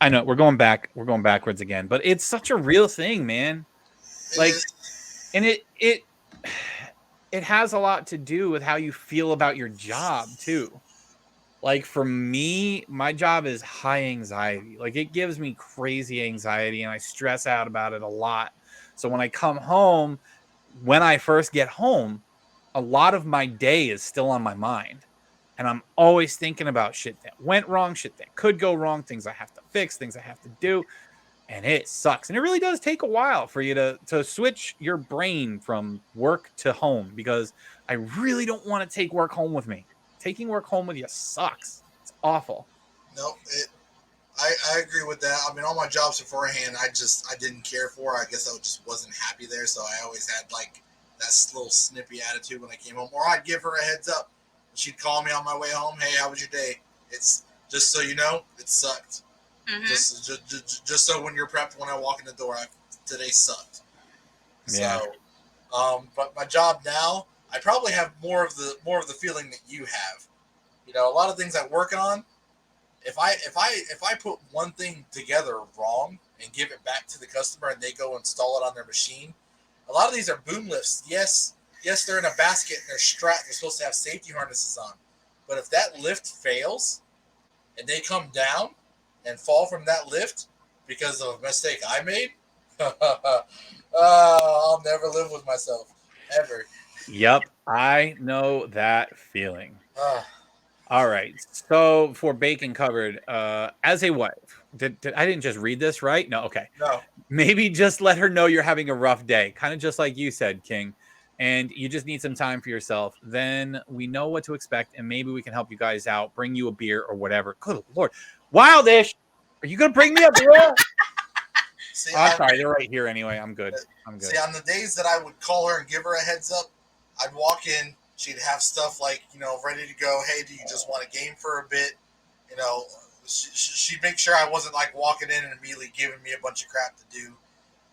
I know we're going backwards again, but it's such a real thing, man. Like, and it has a lot to do with how you feel about your job too. Like for me, my job is high anxiety. Like it gives me crazy anxiety, and I stress out about it a lot. So when I come home, when I first get home, a lot of my day is still on my mind. And I'm always thinking about shit that went wrong, shit that could go wrong, things I have to fix, things I have to do. And it sucks. And it really does take a while for you to switch your brain from work to home because I really don't want to take work home with me. Taking work home with you sucks. It's awful. No, I agree with that. I mean, all my jobs beforehand, I didn't care for. I guess I just wasn't happy there. So I always had like that little snippy attitude when I came home, or I'd give her a heads up. She'd call me on my way home. Hey, how was your day? It's just so you know, it sucked. Mm-hmm. Just so when you're prepped when I walk in the door, today sucked. Yeah. So, but my job now, I probably have more of the feeling that you have. A lot of things I'm working on. If I put one thing together wrong and give it back to the customer and they go install it on their machine, a lot of these are boom lifts. Yes, they're in a basket and they're strapped. They're supposed to have safety harnesses on. But if that lift fails and they come down and fall from that lift because of a mistake I made, I'll never live with myself. Ever. Yep, I know that feeling. All right. So for Bacon Covered, as a wife, did I didn't just read this, right? No, okay. No. Maybe just let her know you're having a rough day, kind of just like you said, King, and you just need some time for yourself. Then we know what to expect, and maybe we can help you guys out, bring you a beer or whatever. Good Lord. Wildish, are you going to bring me a beer? See, I'm sorry. They're right here anyway. I'm good. See, on the days that I would call her and give her a heads up, I'd walk in. She'd have stuff like, ready to go. Hey, do you just want a game for a bit? She'd make sure I wasn't like walking in and immediately giving me a bunch of crap to do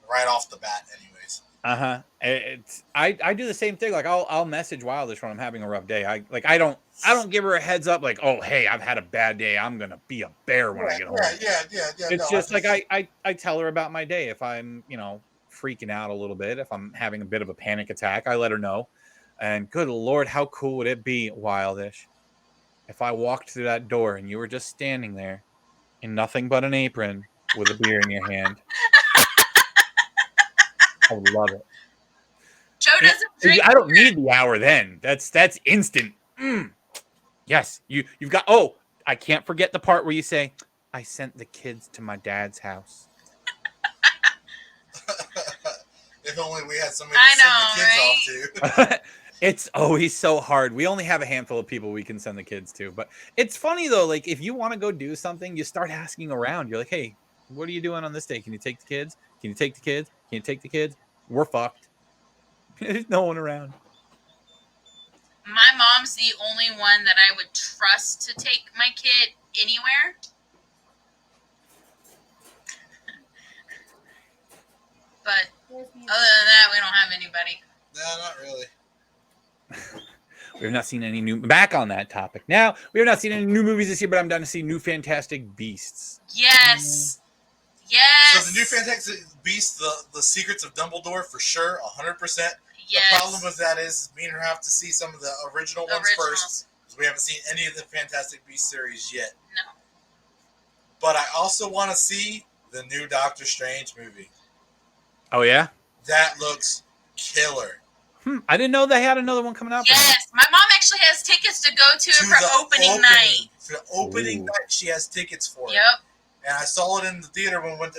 right off the bat anyways. I do the same thing. Like I'll message Wildish when I'm having a rough day. I don't give her a heads up like, oh, hey, I've had a bad day. I'm going to be a bear when I get home. Yeah. It's just like I tell her about my day. If I'm, freaking out a little bit, if I'm having a bit of a panic attack, I let her know. And good Lord, how cool would it be, Wildish, if I walked through that door and you were just standing there in nothing but an apron with a beer in your hand? I would love it. Joe doesn't drink. I don't need the hour then. That's instant. Yes, you've got. Oh, I can't forget the part where you say, "I sent the kids to my dad's house." If only we had somebody to send the kids off to. It's always so hard. We only have a handful of people we can send the kids to. But it's funny, though. Like, if you want to go do something, you start asking around. You're like, hey, what are you doing on this day? Can you take the kids? Can you take the kids? Can you take the kids? We're fucked. There's no one around. My mom's the only one that I would trust to take my kid anywhere. But other than that, we don't have anybody. No, not really. We have not seen any new. Back on that topic. Now we have not seen any new movies this year, but I'm down to see new Fantastic Beasts. Yes. Yes. So the new Fantastic Beasts, the Secrets of Dumbledore, for sure, 100%. Yes. The problem with that is me and her have to see some of the original ones first, because we haven't seen any of the Fantastic Beasts series yet. No. But I also want to see the new Doctor Strange movie. Oh yeah, that looks killer. I didn't know they had another one coming out. Yes, my mom actually has tickets to go to it for opening night. For the opening night, she has tickets for it. Yep. And I saw it in the theater when we went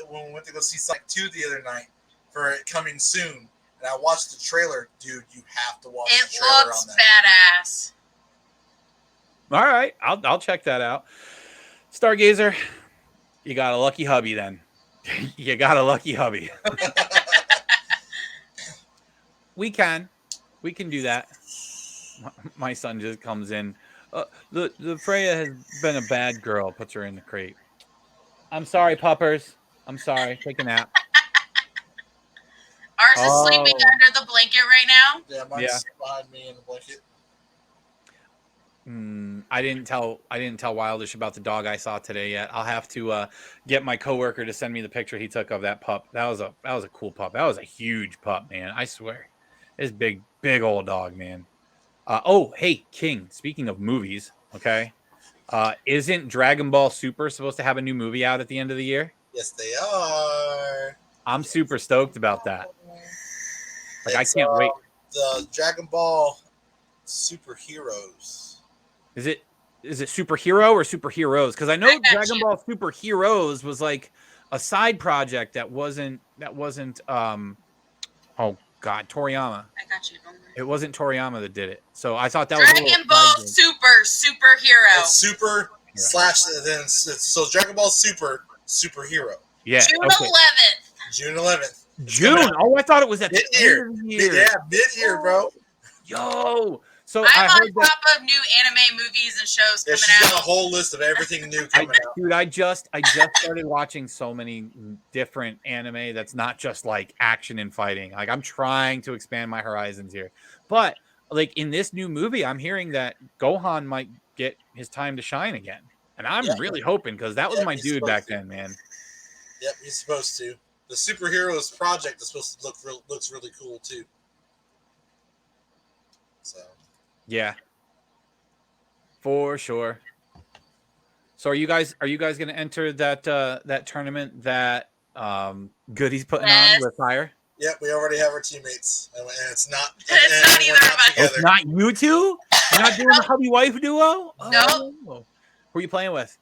to go see Psych 2 the other night for it coming soon. And I watched the trailer. Dude, you have to watch the trailer on that. It looks badass. All right, I'll check that out. Stargazer, you got a lucky hubby then. You got a lucky hubby. We can do that. My son just comes in. The Freya has been a bad girl. Puts her in the crate. I'm sorry, puppers. I'm sorry. Take a nap. Ours is sleeping under the blanket right now. Yeah, mine's behind me in the blanket. I didn't tell Wildish about the dog I saw today yet. I'll have to get my coworker to send me the picture he took of that pup. That was a cool pup. That was a huge pup, man. I swear. It's big old dog, man. Oh, hey, King. Speaking of movies, okay. Isn't Dragon Ball Super supposed to have a new movie out at the end of the year? Yes, they are. I'm super stoked about that. Like, I can't wait. The Dragon Ball Superheroes. Is it superhero or superheroes? Because I know Dragon Ball Superheroes was like a side project that wasn't oh God, Toriyama. I got you. Don't worry. It wasn't Toriyama that did it. So I thought that Dragon was Dragon Ball Superhero. It's super slash then so Dragon Ball Superhero. Yeah. June 11th. June 11th. June. Oh, I thought it was at mid-year. Yeah, mid-year, bro. Yo. So I'm on top of new anime movies and shows coming she's out. got a whole list of everything new coming out. Dude, I just started watching so many different anime that's not just like action and fighting. Like, I'm trying to expand my horizons here. But like in this new movie, I'm hearing that Gohan might get his time to shine again. And I'm really hoping, because that was my dude back then, man. Yep, he's supposed to. The Superheroes project is supposed to looks really cool too. So yeah, for sure. So are you guys going to enter that tournament that Goody's putting on with Fire? Yep, we already have our teammates, and it's not. It's not either of us. It's not you two. You're not doing the hubby wife duo. No. Who are you playing with?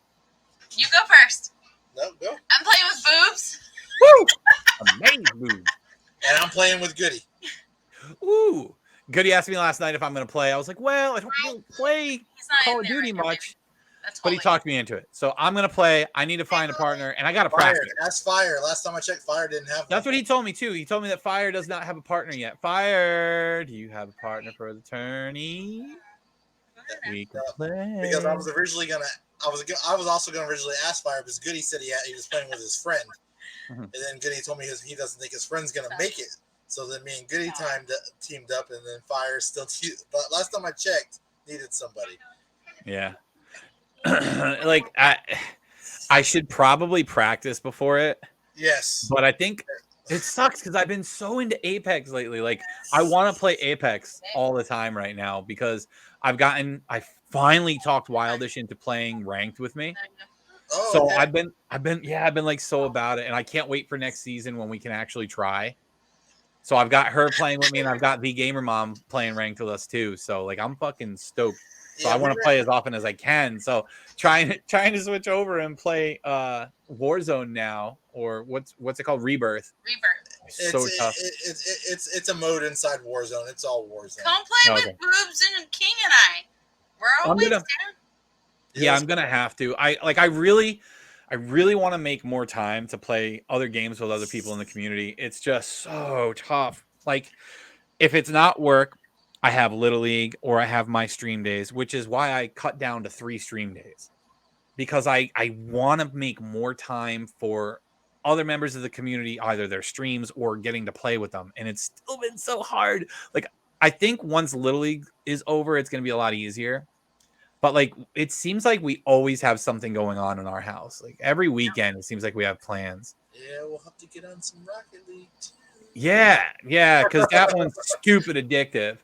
You go first. No, go. I'm playing with Boobs. Woo! Amazing Boobs. And I'm playing with Goody. Ooh. Goody asked me last night if I'm going to play. I was like, well, I don't really play Call of Duty much. But he talked me into it. So I'm going to play. I need to find a partner, and I got to practice. That's Fire. Last time I checked, Fire didn't have one. That's what he told me, too. He told me that Fire does not have a partner yet. Fire, do you have a partner for the tourney? We can play. Because I was originally going to, I was also going to originally ask Fire, because Goody said he was playing with his friend. And then Goody told me he doesn't think his friend's going to make it. So then me and Goody teamed up, and then Fire still. But last time I checked, needed somebody. Yeah. Like I should probably practice before it. Yes. But I think it sucks because I've been so into Apex lately. Like, I want to play Apex all the time right now because I finally talked Wildish into playing ranked with me. Oh, so okay. I've been like so about it, and I can't wait for next season when we can actually try. So I've got her playing with me, and I've got the Gamer Mom playing ranked with us too. So like, I'm fucking stoked. So I want to play as often as I can. So trying to switch over and play Warzone now, or what's it called? Rebirth. It's so tough. It's a mode inside Warzone. It's all Warzone. Come play with Boobs and King and I. We're always down. Yeah, I'm gonna have to. I really want to make more time to play other games with other people in the community. It's just so tough. Like, if it's not work, I have Little League or I have my stream days, which is why I cut down to 3 stream days, because I want to make more time for other members of the community, either their streams or getting to play with them. And it's still been so hard. Like, I think once Little League is over, it's going to be a lot easier. But like, it seems like we always have something going on in our house. Like every weekend, it seems like we have plans. Yeah, we'll have to get on some Rocket League too. Yeah, because that one's stupid addictive.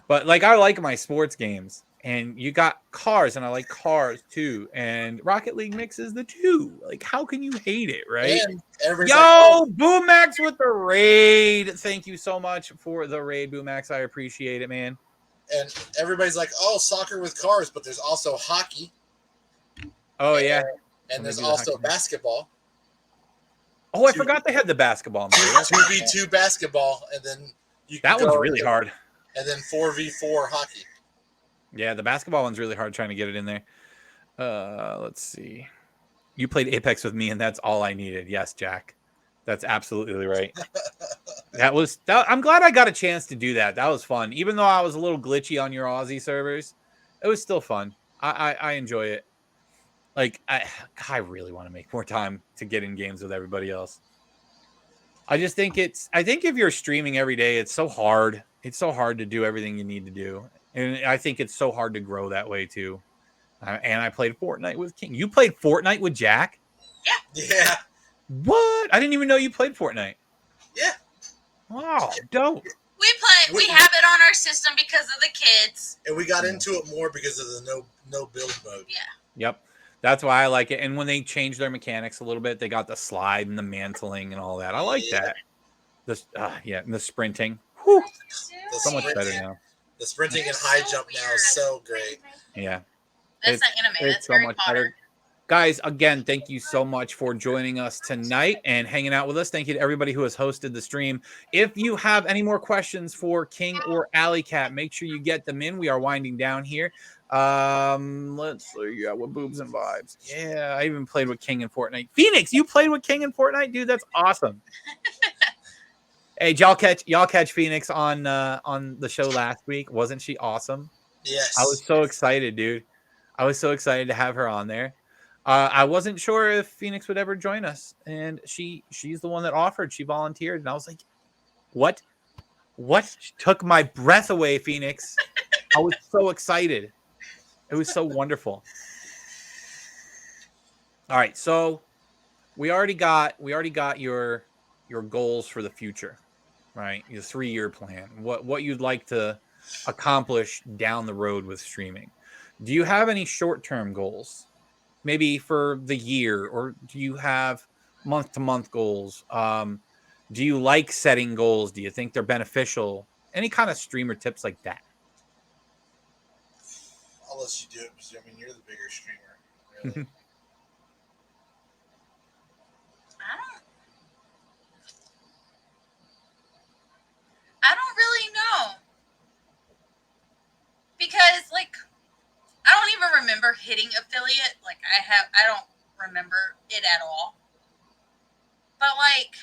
But like, I like my sports games, and you got cars, and I like cars too. And Rocket League mixes the two. Like, how can you hate it, right? And everybody's Yo, like, oh, Boomax with the raid. Thank you so much for the raid, Boomax. I appreciate it, man. and everybody's like, oh, soccer with cars, but there's also hockey. Oh, yeah. And there's also basketball. Oh, I forgot they had the basketball. 2v2 basketball, and then you can that one's really hard. And then 4v4 hockey. Yeah, the basketball one's really hard trying to get it in there. Let's see. You played Apex with me, and that's all I needed. Yes, Jack. That's absolutely right. I'm glad I got a chance to do that. That was fun. Even though I was a little glitchy on your Aussie servers, it was still fun. I enjoy it. Like, I really want to make more time to get in games with everybody else. I think if you're streaming every day, it's so hard. It's so hard to do everything you need to do. And I think it's so hard to grow that way too. And I played Fortnite with King. You played Fortnite with Jack? Yeah. What? I didn't even know you played Fortnite. Yeah. Wow, dope. We have it on our system because of the kids. And we got into it more because of the no build mode. Yeah. Yep. That's why I like it. And when they changed their mechanics a little bit, they got the slide and the mantling and all that. I like that. And the sprinting. Whew. So much better now. The sprinting and high jump now is so great. Yeah. That's not anime. That's so Harry Potter. Better. Guys, again, thank you so much for joining us tonight and hanging out with us. Thank you to everybody who has hosted the stream. If you have any more questions for King or Allikat, make sure you get them in. We are winding down here. Let's see. Yeah, with boobs and vibes. Yeah, I even played with King in Fortnite. Phoenix, you played with King in Fortnite, dude. That's awesome. Hey, y'all catch Phoenix on the show last week? Wasn't she awesome? Yes. I was so excited, dude. I was so excited to have her on there. I wasn't sure if Phoenix would ever join us, and she's the one that offered. She volunteered, and I was like, "What? What?" She took my breath away, Phoenix. I was so excited. It was so wonderful. All right, so we already got your goals for the future, right? Your 3-year plan. What you'd like to accomplish down the road with streaming. Do you have any short-term goals? Maybe for the year, or do you have month-to-month goals? Do you like setting goals? Do you think they're beneficial? Any kind of streamer tips like that? I'll let you do it because you're the bigger streamer. Really. I don't really know, because like I don't even remember hitting affiliate. Like I don't remember it at all. But like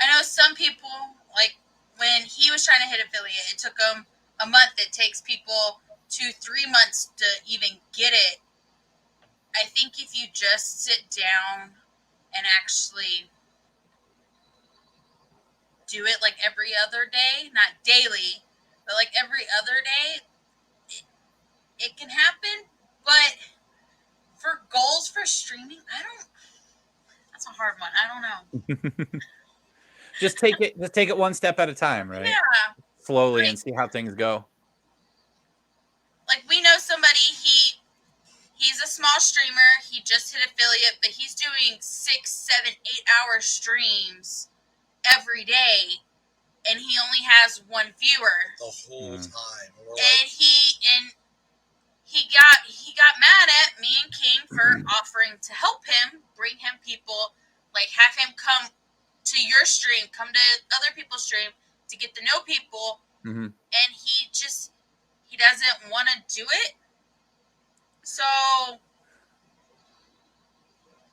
I know some people, like when he was trying to hit affiliate, it took him a month. It takes people 2-3 months to even get it. I think if you just sit down and actually do it like every other day, not daily, but like every other day, it can happen. But for goals for streaming, that's a hard one. I don't know. Just take it one step at a time, right? Yeah. Slowly, and see how things go. Like we know somebody, he's a small streamer. He just hit affiliate, but he's doing 6, 7, 8-hour streams every day, and he only has 1 viewer the whole time. And he got mad at me and King for offering to help him, bring him people, like have him come to your stream, come to other people's stream to get to know people, and he doesn't want to do it. So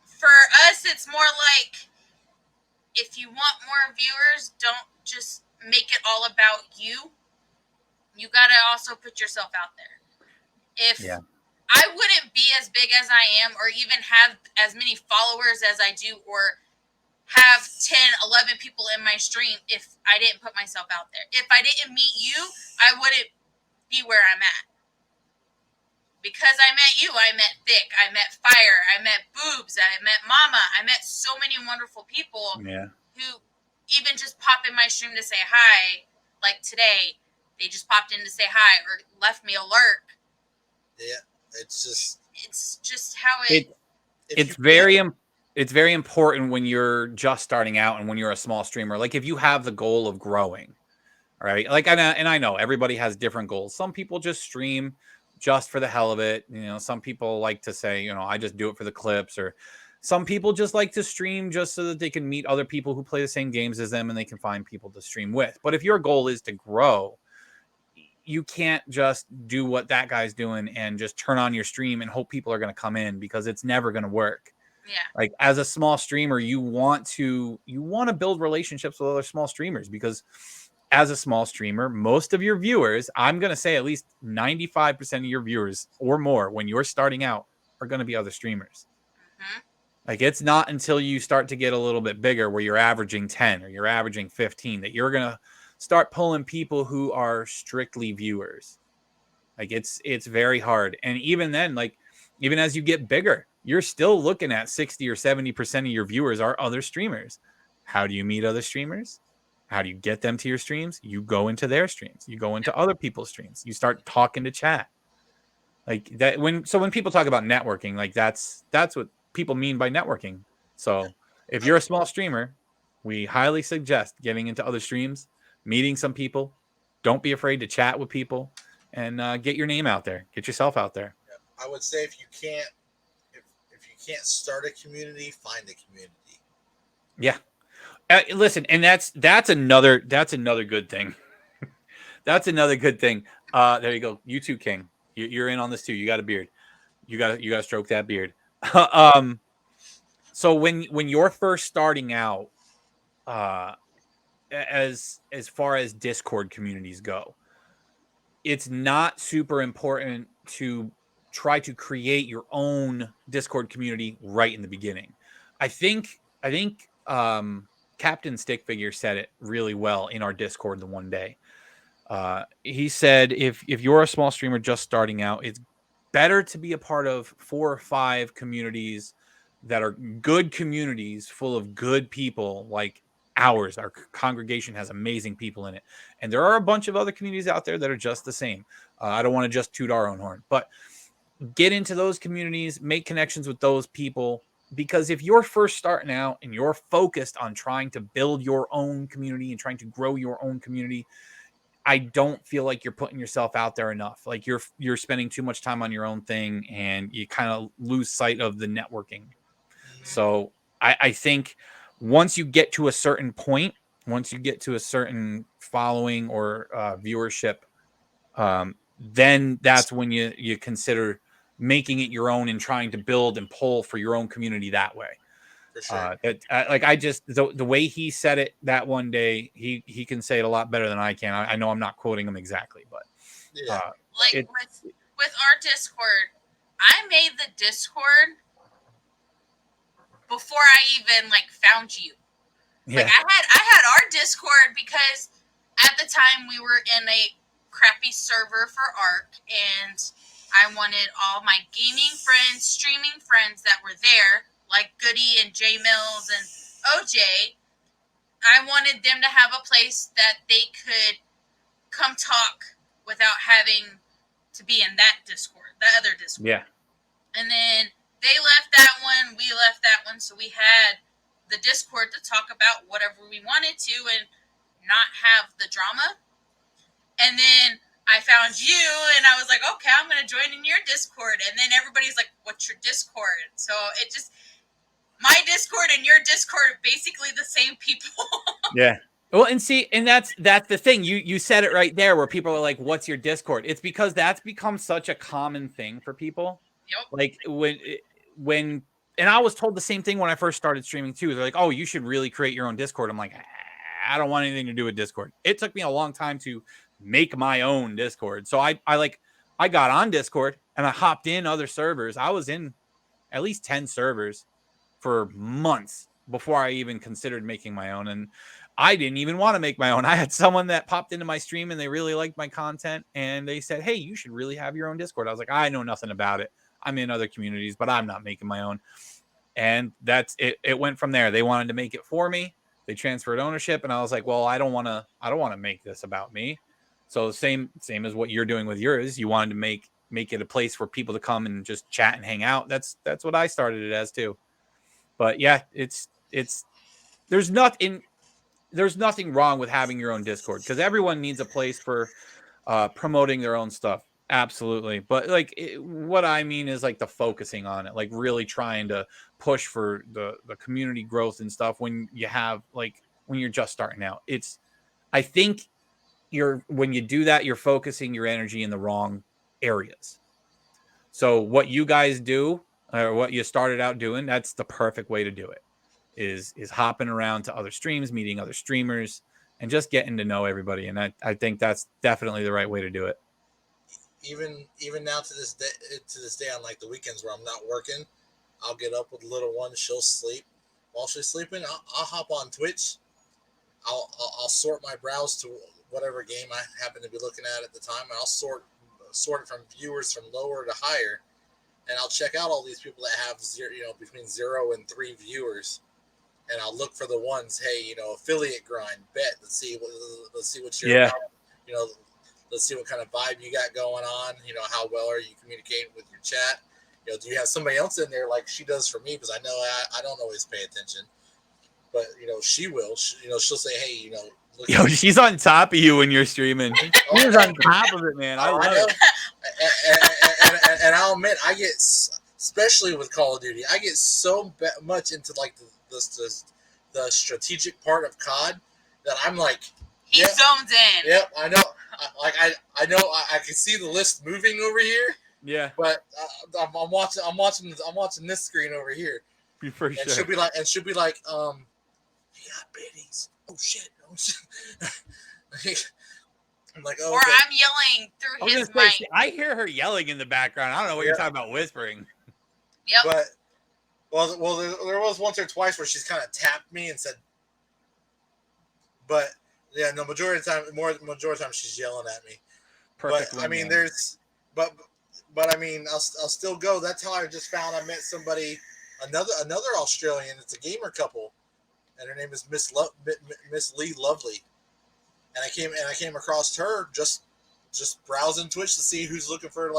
for us, it's more like, if you want more viewers, don't just make it all about you. You got to also put yourself out there. If I wouldn't be as big as I am, or even have as many followers as I do, or have 10, 11 people in my stream if I didn't put myself out there. If I didn't meet you, I wouldn't be where I'm at. Because I met you, I met Thick, I met Fire, I met Boobs, I met Mama, I met so many wonderful people who even just pop in my stream to say hi. Like today, they just popped in to say hi or left me a lurk. Yeah, it's just how it's very important when you're just starting out and when you're a small streamer. Like if you have the goal of growing, right? Like and I know everybody has different goals. Some people just stream just for the hell of it. You know, some people like to say, you know, I just do it for the clips, or some people just like to stream just so that they can meet other people who play the same games as them and they can find people to stream with. But if your goal is to grow, you can't just do what that guy's doing and just turn on your stream and hope people are going to come in, because it's never going to work. Yeah. Like as a small streamer, you want to build relationships with other small streamers, because as a small streamer, most of your viewers, I'm going to say at least 95% of your viewers or more when you're starting out are going to be other streamers. Mm-hmm. Like it's not until you start to get a little bit bigger where you're averaging 10 or you're averaging 15 that you're going to start pulling people who are strictly viewers. Like it's very hard. And even then, like even as you get bigger, you're still looking at 60 or 70% of your viewers are other streamers. How do you meet other streamers? How do you get them to your streams? You go into their streams. You go into other people's streams. You start talking to chat. Like that when people talk about networking, like that's what people mean by networking. So if you're a small streamer, we highly suggest getting into other streams, meeting some people. Don't be afraid to chat with people, and get your name out there. Get yourself out there. I would say if you can't start a community, find a community. Yeah. Listen, and that's another good thing. That's another good thing. There you go. You too, King. You're in on this too. You got a beard. You got to stroke that beard. So when you're first starting out, as far as Discord communities go, it's not super important to try to create your own Discord community right in the beginning. I think Captain Stickfigure said it really well in our Discord the one day. He said if you're a small streamer just starting out, it's better to be a part of 4 or 5 communities that are good communities full of good people like ours. Our congregation has amazing people in it. And there are a bunch of other communities out there that are just the same. I don't want to just toot our own horn, but get into those communities, make connections with those people. Because if you're first starting out and you're focused on trying to build your own community and trying to grow your own community, I don't feel like you're putting yourself out there enough. Like you're spending too much time on your own thing and you kind of lose sight of the networking. So I think once you get to a certain point, once you get to a certain following or viewership, then that's when you consider making it your own and trying to build and pull for your own community that way. For sure. The way he said it that one day, he can say it a lot better than I can. I know I'm not quoting him exactly, but yeah. With our Discord, I made the Discord before I even found you. Yeah. Like I had our Discord because at the time we were in a crappy server for Ark, and I wanted all my gaming friends, streaming friends that were there, like Goody and J Mills and OJ. I wanted them to have a place that they could come talk without having to be in that Discord, the other Discord. Yeah. And then they left that one, we left that one, so we had the Discord to talk about whatever we wanted to and not have the drama. And then I found you, and I was like, okay, I'm going to join in your Discord. And then everybody's like, what's your Discord? So it just, my Discord and your Discord are basically the same people. Yeah. Well, and see, and that's the thing. You said it right there, where people are like, what's your Discord? It's because that's become such a common thing for people. Yep. Like when and I was told the same thing when I first started streaming too. They're like, oh, you should really create your own Discord. I'm like, I don't want anything to do with Discord. It took me a long time to make my own Discord. So I got on Discord and I hopped in other servers. I was in at least 10 servers for months before I even considered making my own. And I didn't even want to make my own. I had someone that popped into my stream and they really liked my content and they said, hey, you should really have your own Discord. I was like, I know nothing about it. I'm in other communities, but I'm not making my own. And that's it. It went from there. They wanted to make it for me. They transferred ownership, and I was like, well, I don't want to make this about me. So same as what you're doing with yours. You wanted to make it a place for people to come and just chat and hang out. That's what I started it as too. But yeah, it's there's nothing wrong with having your own Discord because everyone needs a place for promoting their own stuff. Absolutely. But like what I mean is like the focusing on it, like really trying to push for the community growth and stuff when you have like when you're just starting out. I think when you do that, you're focusing your energy in the wrong areas. So what you guys do or what you started out doing, that's the perfect way to do it. Is hopping around to other streams, meeting other streamers, and just getting to know everybody. And I think that's definitely the right way to do it. Even now to this day on like the weekends where I'm not working, I'll get up with the little one. She'll sleep. While she's sleeping, I'll hop on Twitch. I'll sort my browse to whatever game I happen to be looking at the time. And I'll sort it from viewers from lower to higher, and I'll check out all these people that have between 0 and 3 viewers, and I'll look for the ones. Hey, affiliate grind, bet. Let's see what you're about. Let's see what kind of vibe you got going on. How well are you communicating with your chat? Do you have somebody else in there like she does for me? Because I know I don't always pay attention, but she will. She'll say, hey, look. Yo, she's on top of you when you're streaming. She's on top of it, man. I love it. And I'll admit, I get, especially with Call of Duty, I get so much into like the strategic part of COD that I'm like, he zones in. Yep, I know. I know. I can see the list moving over here. Yeah, but I'm watching this screen over here. For sure. And she'll be like, you got biddies. Oh shit. I'm like, oh. Or okay. I'm yelling through his mic. I hear her yelling in the background. I don't know what you're talking about whispering. Yep. But there was once or twice where she's kind of tapped me and said, but yeah, no, majority of the time she's yelling at me. Perfect. But I mean, but I mean, I'll still go. That's how I just found I met somebody, another Australian. It's a gamer couple, and her name is Miss Lee Lovely. And I came across her just browsing Twitch to see who's looking for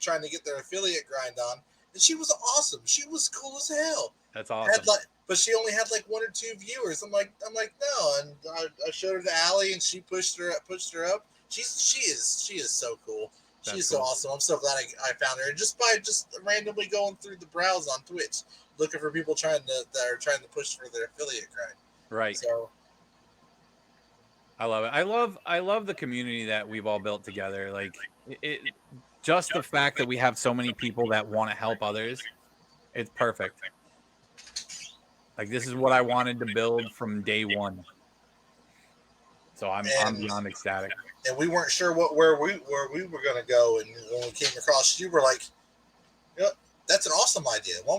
trying to get their affiliate grind on. And she was awesome. She was cool as hell. That's awesome. But she only had like 1 or 2 viewers. I'm like no. And I showed her to Alli, and she pushed her up. She is so cool. She's so awesome. I'm so glad I found her just by randomly going through the browse on Twitch, looking for people that are trying to push for their affiliate grind. Right. So I love it. I love the community that we've all built together. Like just the fact that we have so many people that want to help others, it's perfect. Like this is what I wanted to build from day one. So I'm beyond ecstatic. And we weren't sure where we were going to go, and when we came across you, we're like, that's an awesome idea. Why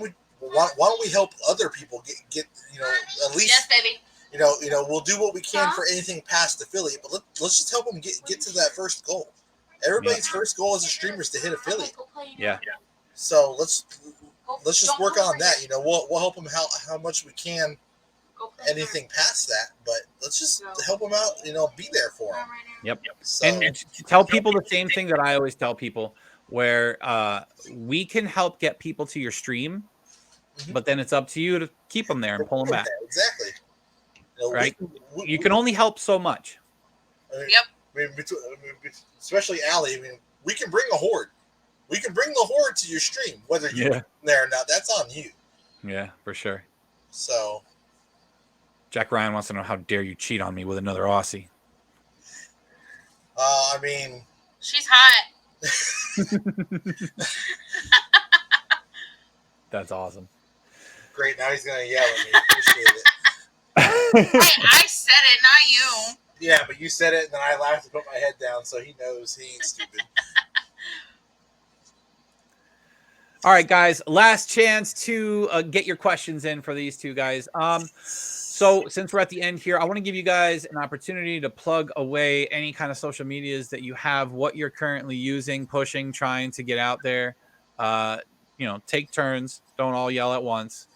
don't we help other people get at least yes, baby. We'll do what we can for anything past affiliate, but let's just help them get to that first goal. Everybody's first goal as a streamer is to hit affiliate. Yeah. So let's just work on that. We'll help them how much we can. Anything past that, but let's just help them out. Be there for them. Yep. So, and tell people the same thing that I always tell people, where we can help get people to your stream, but then it's up to you to keep them there and pull them back. Exactly. Right. You can only help so much. Yep. Especially Alli. I mean, we can bring a horde. We can bring the horde to your stream, whether you're there or not. That's on you. Yeah, for sure. So, Jack Ryan wants to know, how dare you cheat on me with another Aussie? I mean, she's hot. That's awesome. Great. Now he's gonna yell at me. Appreciate it. Hey, I said it, not you. Yeah, but you said it, and then I laughed and put my head down, so he knows he ain't stupid. All right, guys. Last chance to get your questions in for these two guys. So since we're at the end here, I want to give you guys an opportunity to plug away any kind of social medias that you have, what you're currently using, pushing, trying to get out there. Take turns. Don't all yell at once.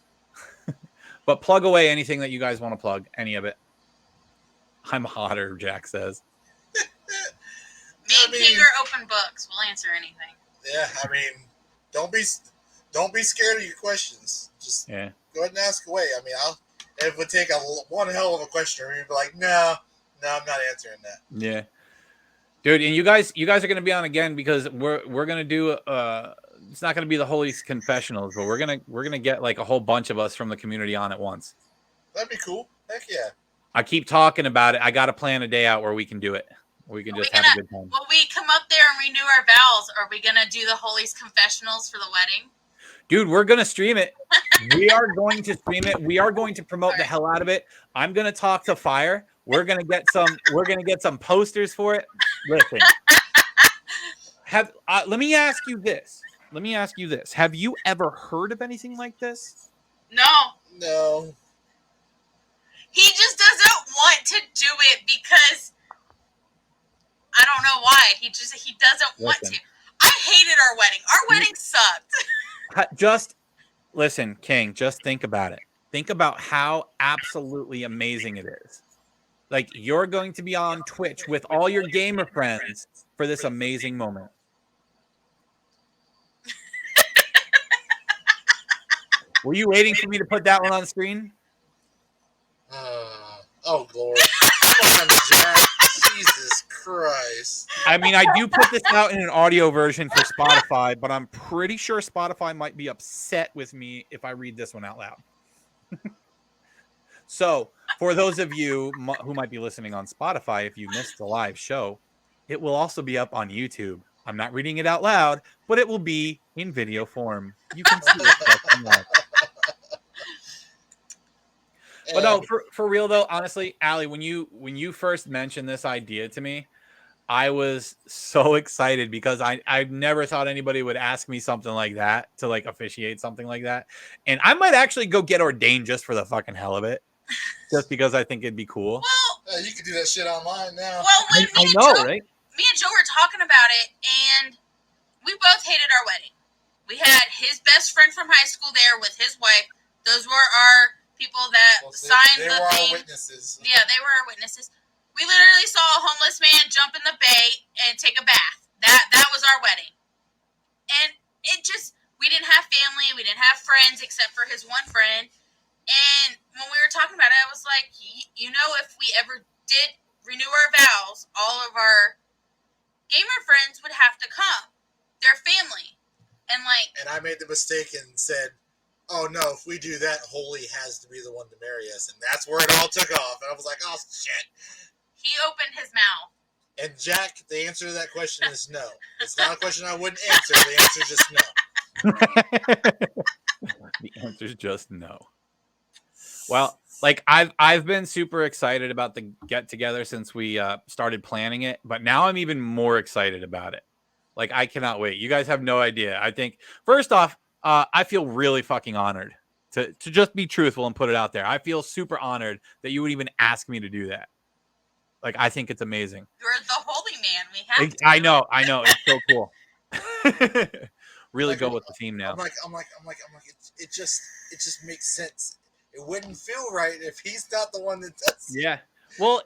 But plug away anything that you guys want to plug, any of it. I'm hotter, Jack says. Me and King are open books. We'll answer anything. Yeah, I mean, don't be scared of your questions. Just go ahead and ask away. I mean, it would take one hell of a question, or you'd be like, no, I'm not answering that. Yeah, dude, and you guys are gonna be on again because we're gonna do it's not gonna be the Holy Confessionals, but we're gonna get like a whole bunch of us from the community on at once. That'd be cool. Heck yeah. I keep talking about it. I got to plan a day out where we can do it. We can just have a good time. Will we come up there and renew our vows? Are we gonna do the Holy's Confessionals for the wedding? Dude, we're gonna stream it. We are going to stream it. We are going to promote the hell out of it. I'm gonna talk to Fire. We're gonna get some posters for it. Listen, let me ask you this. Have you ever heard of anything like this? No. He just doesn't want to do it because I don't know why. He doesn't want to. I hated our wedding. Our wedding sucked. Just listen, King, just think about it. Think about how absolutely amazing it is. Like, you're going to be on Twitch with all your gamer friends for this amazing moment. Were you waiting for me to put that one on screen? Oh, glory. Come on, Jack. Jesus Christ. I mean, I do put this out in an audio version for Spotify, but I'm pretty sure Spotify might be upset with me if I read this one out loud. So, for those of you who might be listening on Spotify, if you missed the live show, it will also be up on YouTube. I'm not reading it out loud, but it will be in video form. You can see it. But no, for real though, honestly, Alli, when you first mentioned this idea to me, I was so excited because I never thought anybody would ask me something like that, to like officiate something like that. And I might actually go get ordained just for the fucking hell of it. Just because I think it'd be cool. Well, you can do that shit online now. Well, when right? Me and Joe were talking about it, and we both hated our wedding. We had his best friend from high school there with his wife. Those were our people that signed the thing. They were our witnesses. Yeah, they were our witnesses. We literally saw a homeless man jump in the bay and take a bath. That was our wedding. And we didn't have family, we didn't have friends except for his one friend. And when we were talking about it, I was like, if we ever did renew our vows, all of our gamer friends would have to come. They're family. And I made the mistake and said, oh no, if we do that, Holy has to be the one to marry us. And that's where it all took off. And I was like, oh shit. He opened his mouth. And Jack, the answer to that question is no. It's not a question I wouldn't answer. The answer is just no. The answer is just no. Well, like I've been super excited about the get together since we started planning it, but now I'm even more excited about it. Like, I cannot wait. You guys have no idea. I think first off, I feel really fucking honored to just be truthful and put it out there. I feel super honored that you would even ask me to do that. Like, I think it's amazing. You're the holy man. We have to. I know. It's so cool. Really go with the theme now. I'm like, it just makes sense. It wouldn't feel right if he's not the one that does. Yeah. Well,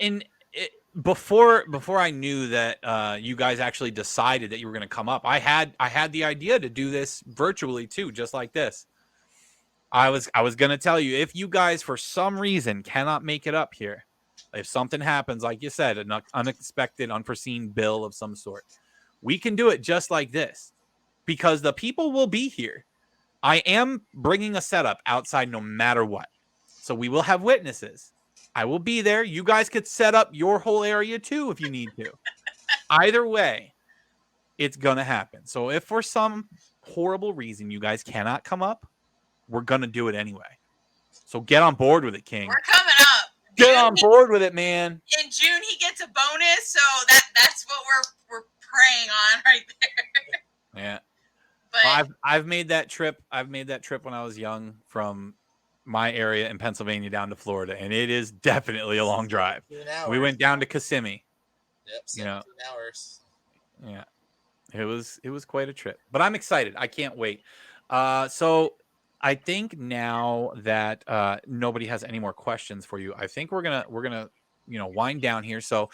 before I knew that you guys actually decided that you were going to come up, I had the idea to do this virtually too, just like this. I was going to tell you, if you guys for some reason cannot make it up here, if something happens, like you said, an unexpected, unforeseen bill of some sort, we can do it just like this because the people will be here. I am bringing a setup outside no matter what. So we will have witnesses. I will be there. You guys could set up your whole area too if you need to. Either way, it's going to happen. So if for some horrible reason you guys cannot come up, we're going to do it anyway. So get on board with it, King. We're coming up. Get on board with it, man. In June, he gets a bonus, so that's what we're praying on right there. Yeah. But I've made that trip. I've made that trip when I was young from my area in Pennsylvania down to Florida, and it is definitely a long drive. 17 hours. We went down to Kissimmee. Yep, 17 You know, hours. yeah, it was quite a trip. But I'm excited. I can't wait. So I think now that nobody has any more questions for you, I think we're gonna wind down here. So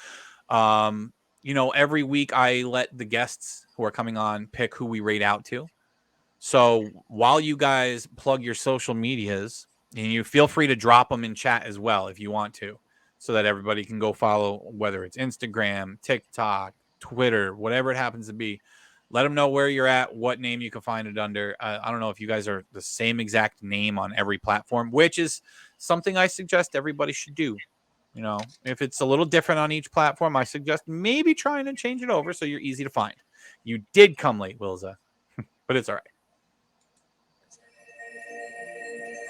every week I let the guests who are coming on pick who we rate out to. So while you guys plug your social medias, and you feel free to drop them in chat as well if you want to, so that everybody can go follow, whether it's Instagram, TikTok, Twitter, whatever it happens to be. Let them know where you're at, what name you can find it under. I don't know if you guys are the same exact name on every platform, which is something I suggest everybody should do. If it's a little different on each platform, I suggest maybe trying to change it over so you're easy to find. You did come late, Wilza, but it's all right.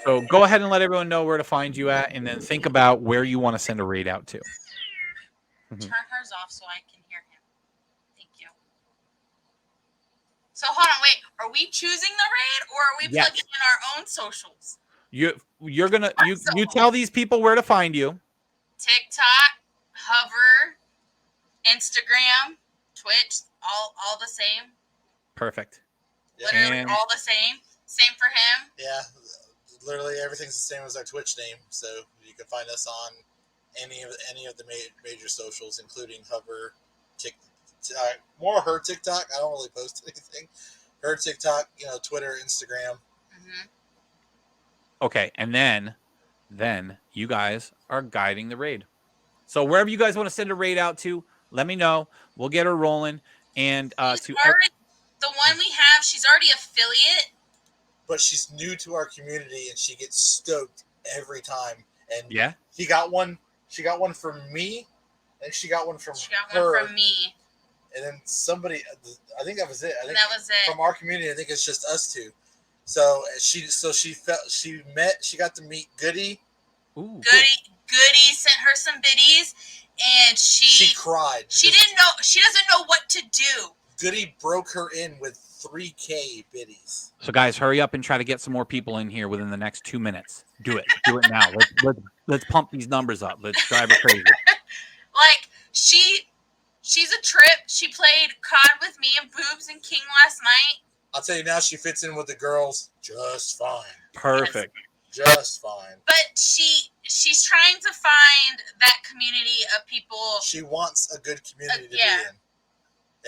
So go ahead and let everyone know where to find you at, and then think about where you want to send a raid out to. Turn hers off so I can hear him. Thank you. So hold on, wait. Are we choosing the raid, or are we plugging in our own socials? You're gonna you tell these people where to find you. TikTok, Hover, Instagram, Twitch, all the same. Perfect. Literally And all the same. Same for him. Yeah, literally everything's the same as our Twitch name, so you can find us on any of the major socials, including Hover, more her TikTok. I don't really post anything. Her TikTok, Twitter, Instagram. Mm-hmm. Okay, and then you guys are guiding the raid. So wherever you guys want to send a raid out to, let me know. We'll get her rolling. And the one we have, she's already affiliate. But she's new to our community, and she gets stoked every time. And yeah, she got one. She got one from me, and she got one from her. One from me. And then somebody, I think that was it. I think that was it. From our community, I think it's just us two. So she got to meet Goody. Ooh, Goody sent her some biddies, and she cried. She didn't know. She doesn't know what to do. Goody broke her in with 3K biddies. So guys, hurry up and try to get some more people in here within the next 2 minutes. Do it now. Let's pump these numbers up. Let's drive her crazy. Like she's a trip. She played COD with me and Boobs and King last night. I'll tell you now, she fits in with the girls just fine. Perfect. Yes. Just fine. But she's trying to find that community of people. She wants a good community to be in.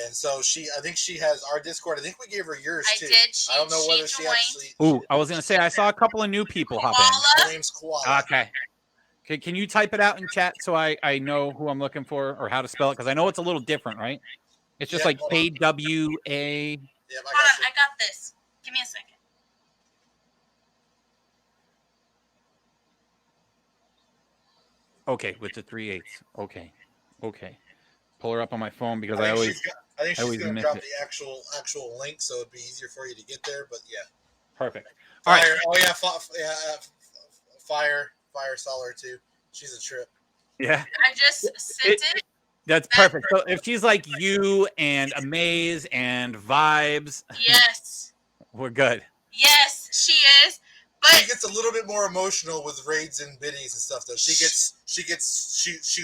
And so I think she has our Discord. I think we gave her yours too. I did. I don't know whether she actually. Ooh, I was gonna say I saw a couple of new people hop in. Her name's Koala. Okay. Can you type it out in chat so I know who I'm looking for or how to spell it? Because I know it's a little different, right? It's just like KWA. Yep, I got this. Give me a second. Okay, with the 3 8s. Okay. Pull her up on my phone because I think she's going to drop it. the actual link, so it'd be easier for you to get there. But yeah, perfect. All right. Oh yeah, Fire saw her too. She's a trip. Yeah. I just sent it. That's perfect. So if she's like you and Amaze and Vibes, yes, we're good. Yes, she is. But she gets a little bit more emotional with raids and biddies and stuff though. She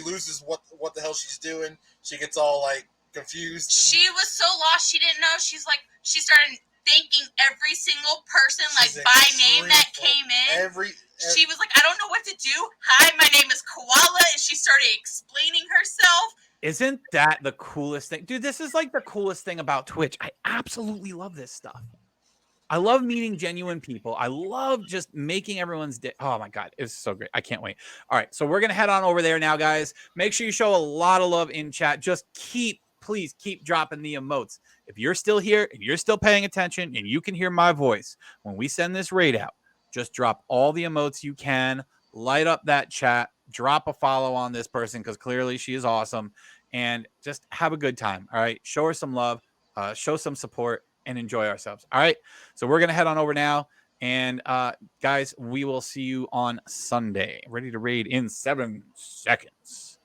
loses what the hell she's doing. She gets all like confused. She was so lost she didn't know. She started thanking every single person by name that came in. She was like, I don't know what to do. Hi, my name is Koala, and she started explaining herself. Isn't that the coolest thing? Dude, this is like the coolest thing about Twitch. I absolutely love this stuff. I love meeting genuine people. I love just making everyone's day. Oh my God, it's so great. I can't wait. All right, so we're going to head on over there now, guys. Make sure you show a lot of love in chat. Just please keep dropping the emotes. If you're still here and you're still paying attention and you can hear my voice when we send this raid out, just drop all the emotes you can. Light up that chat. Drop a follow on this person because clearly she is awesome. And just have a good time. All right, show her some love. Show some support. And enjoy ourselves. All right. So we're going to head on over now. And guys, we will see you on Sunday. Ready to raid in 7 seconds.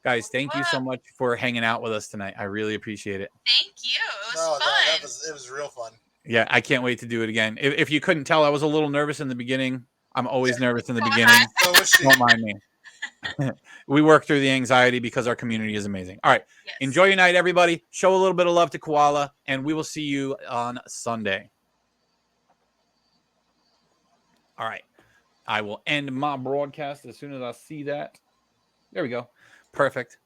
Guys, thank you so much for hanging out with us tonight. I really appreciate it. Thank you. It was fun. It was real fun. Yeah, I can't wait to do it again. If you couldn't tell, I was a little nervous in the beginning. I'm always nervous in the So was beginning. So was she. Don't mind me. We work through the anxiety because our community is amazing. All right. Yes. Enjoy your night, everybody. Show a little bit of love to Koala, and we will see you on Sunday. All right. I will end my broadcast as soon as I see that. There we go. Perfect.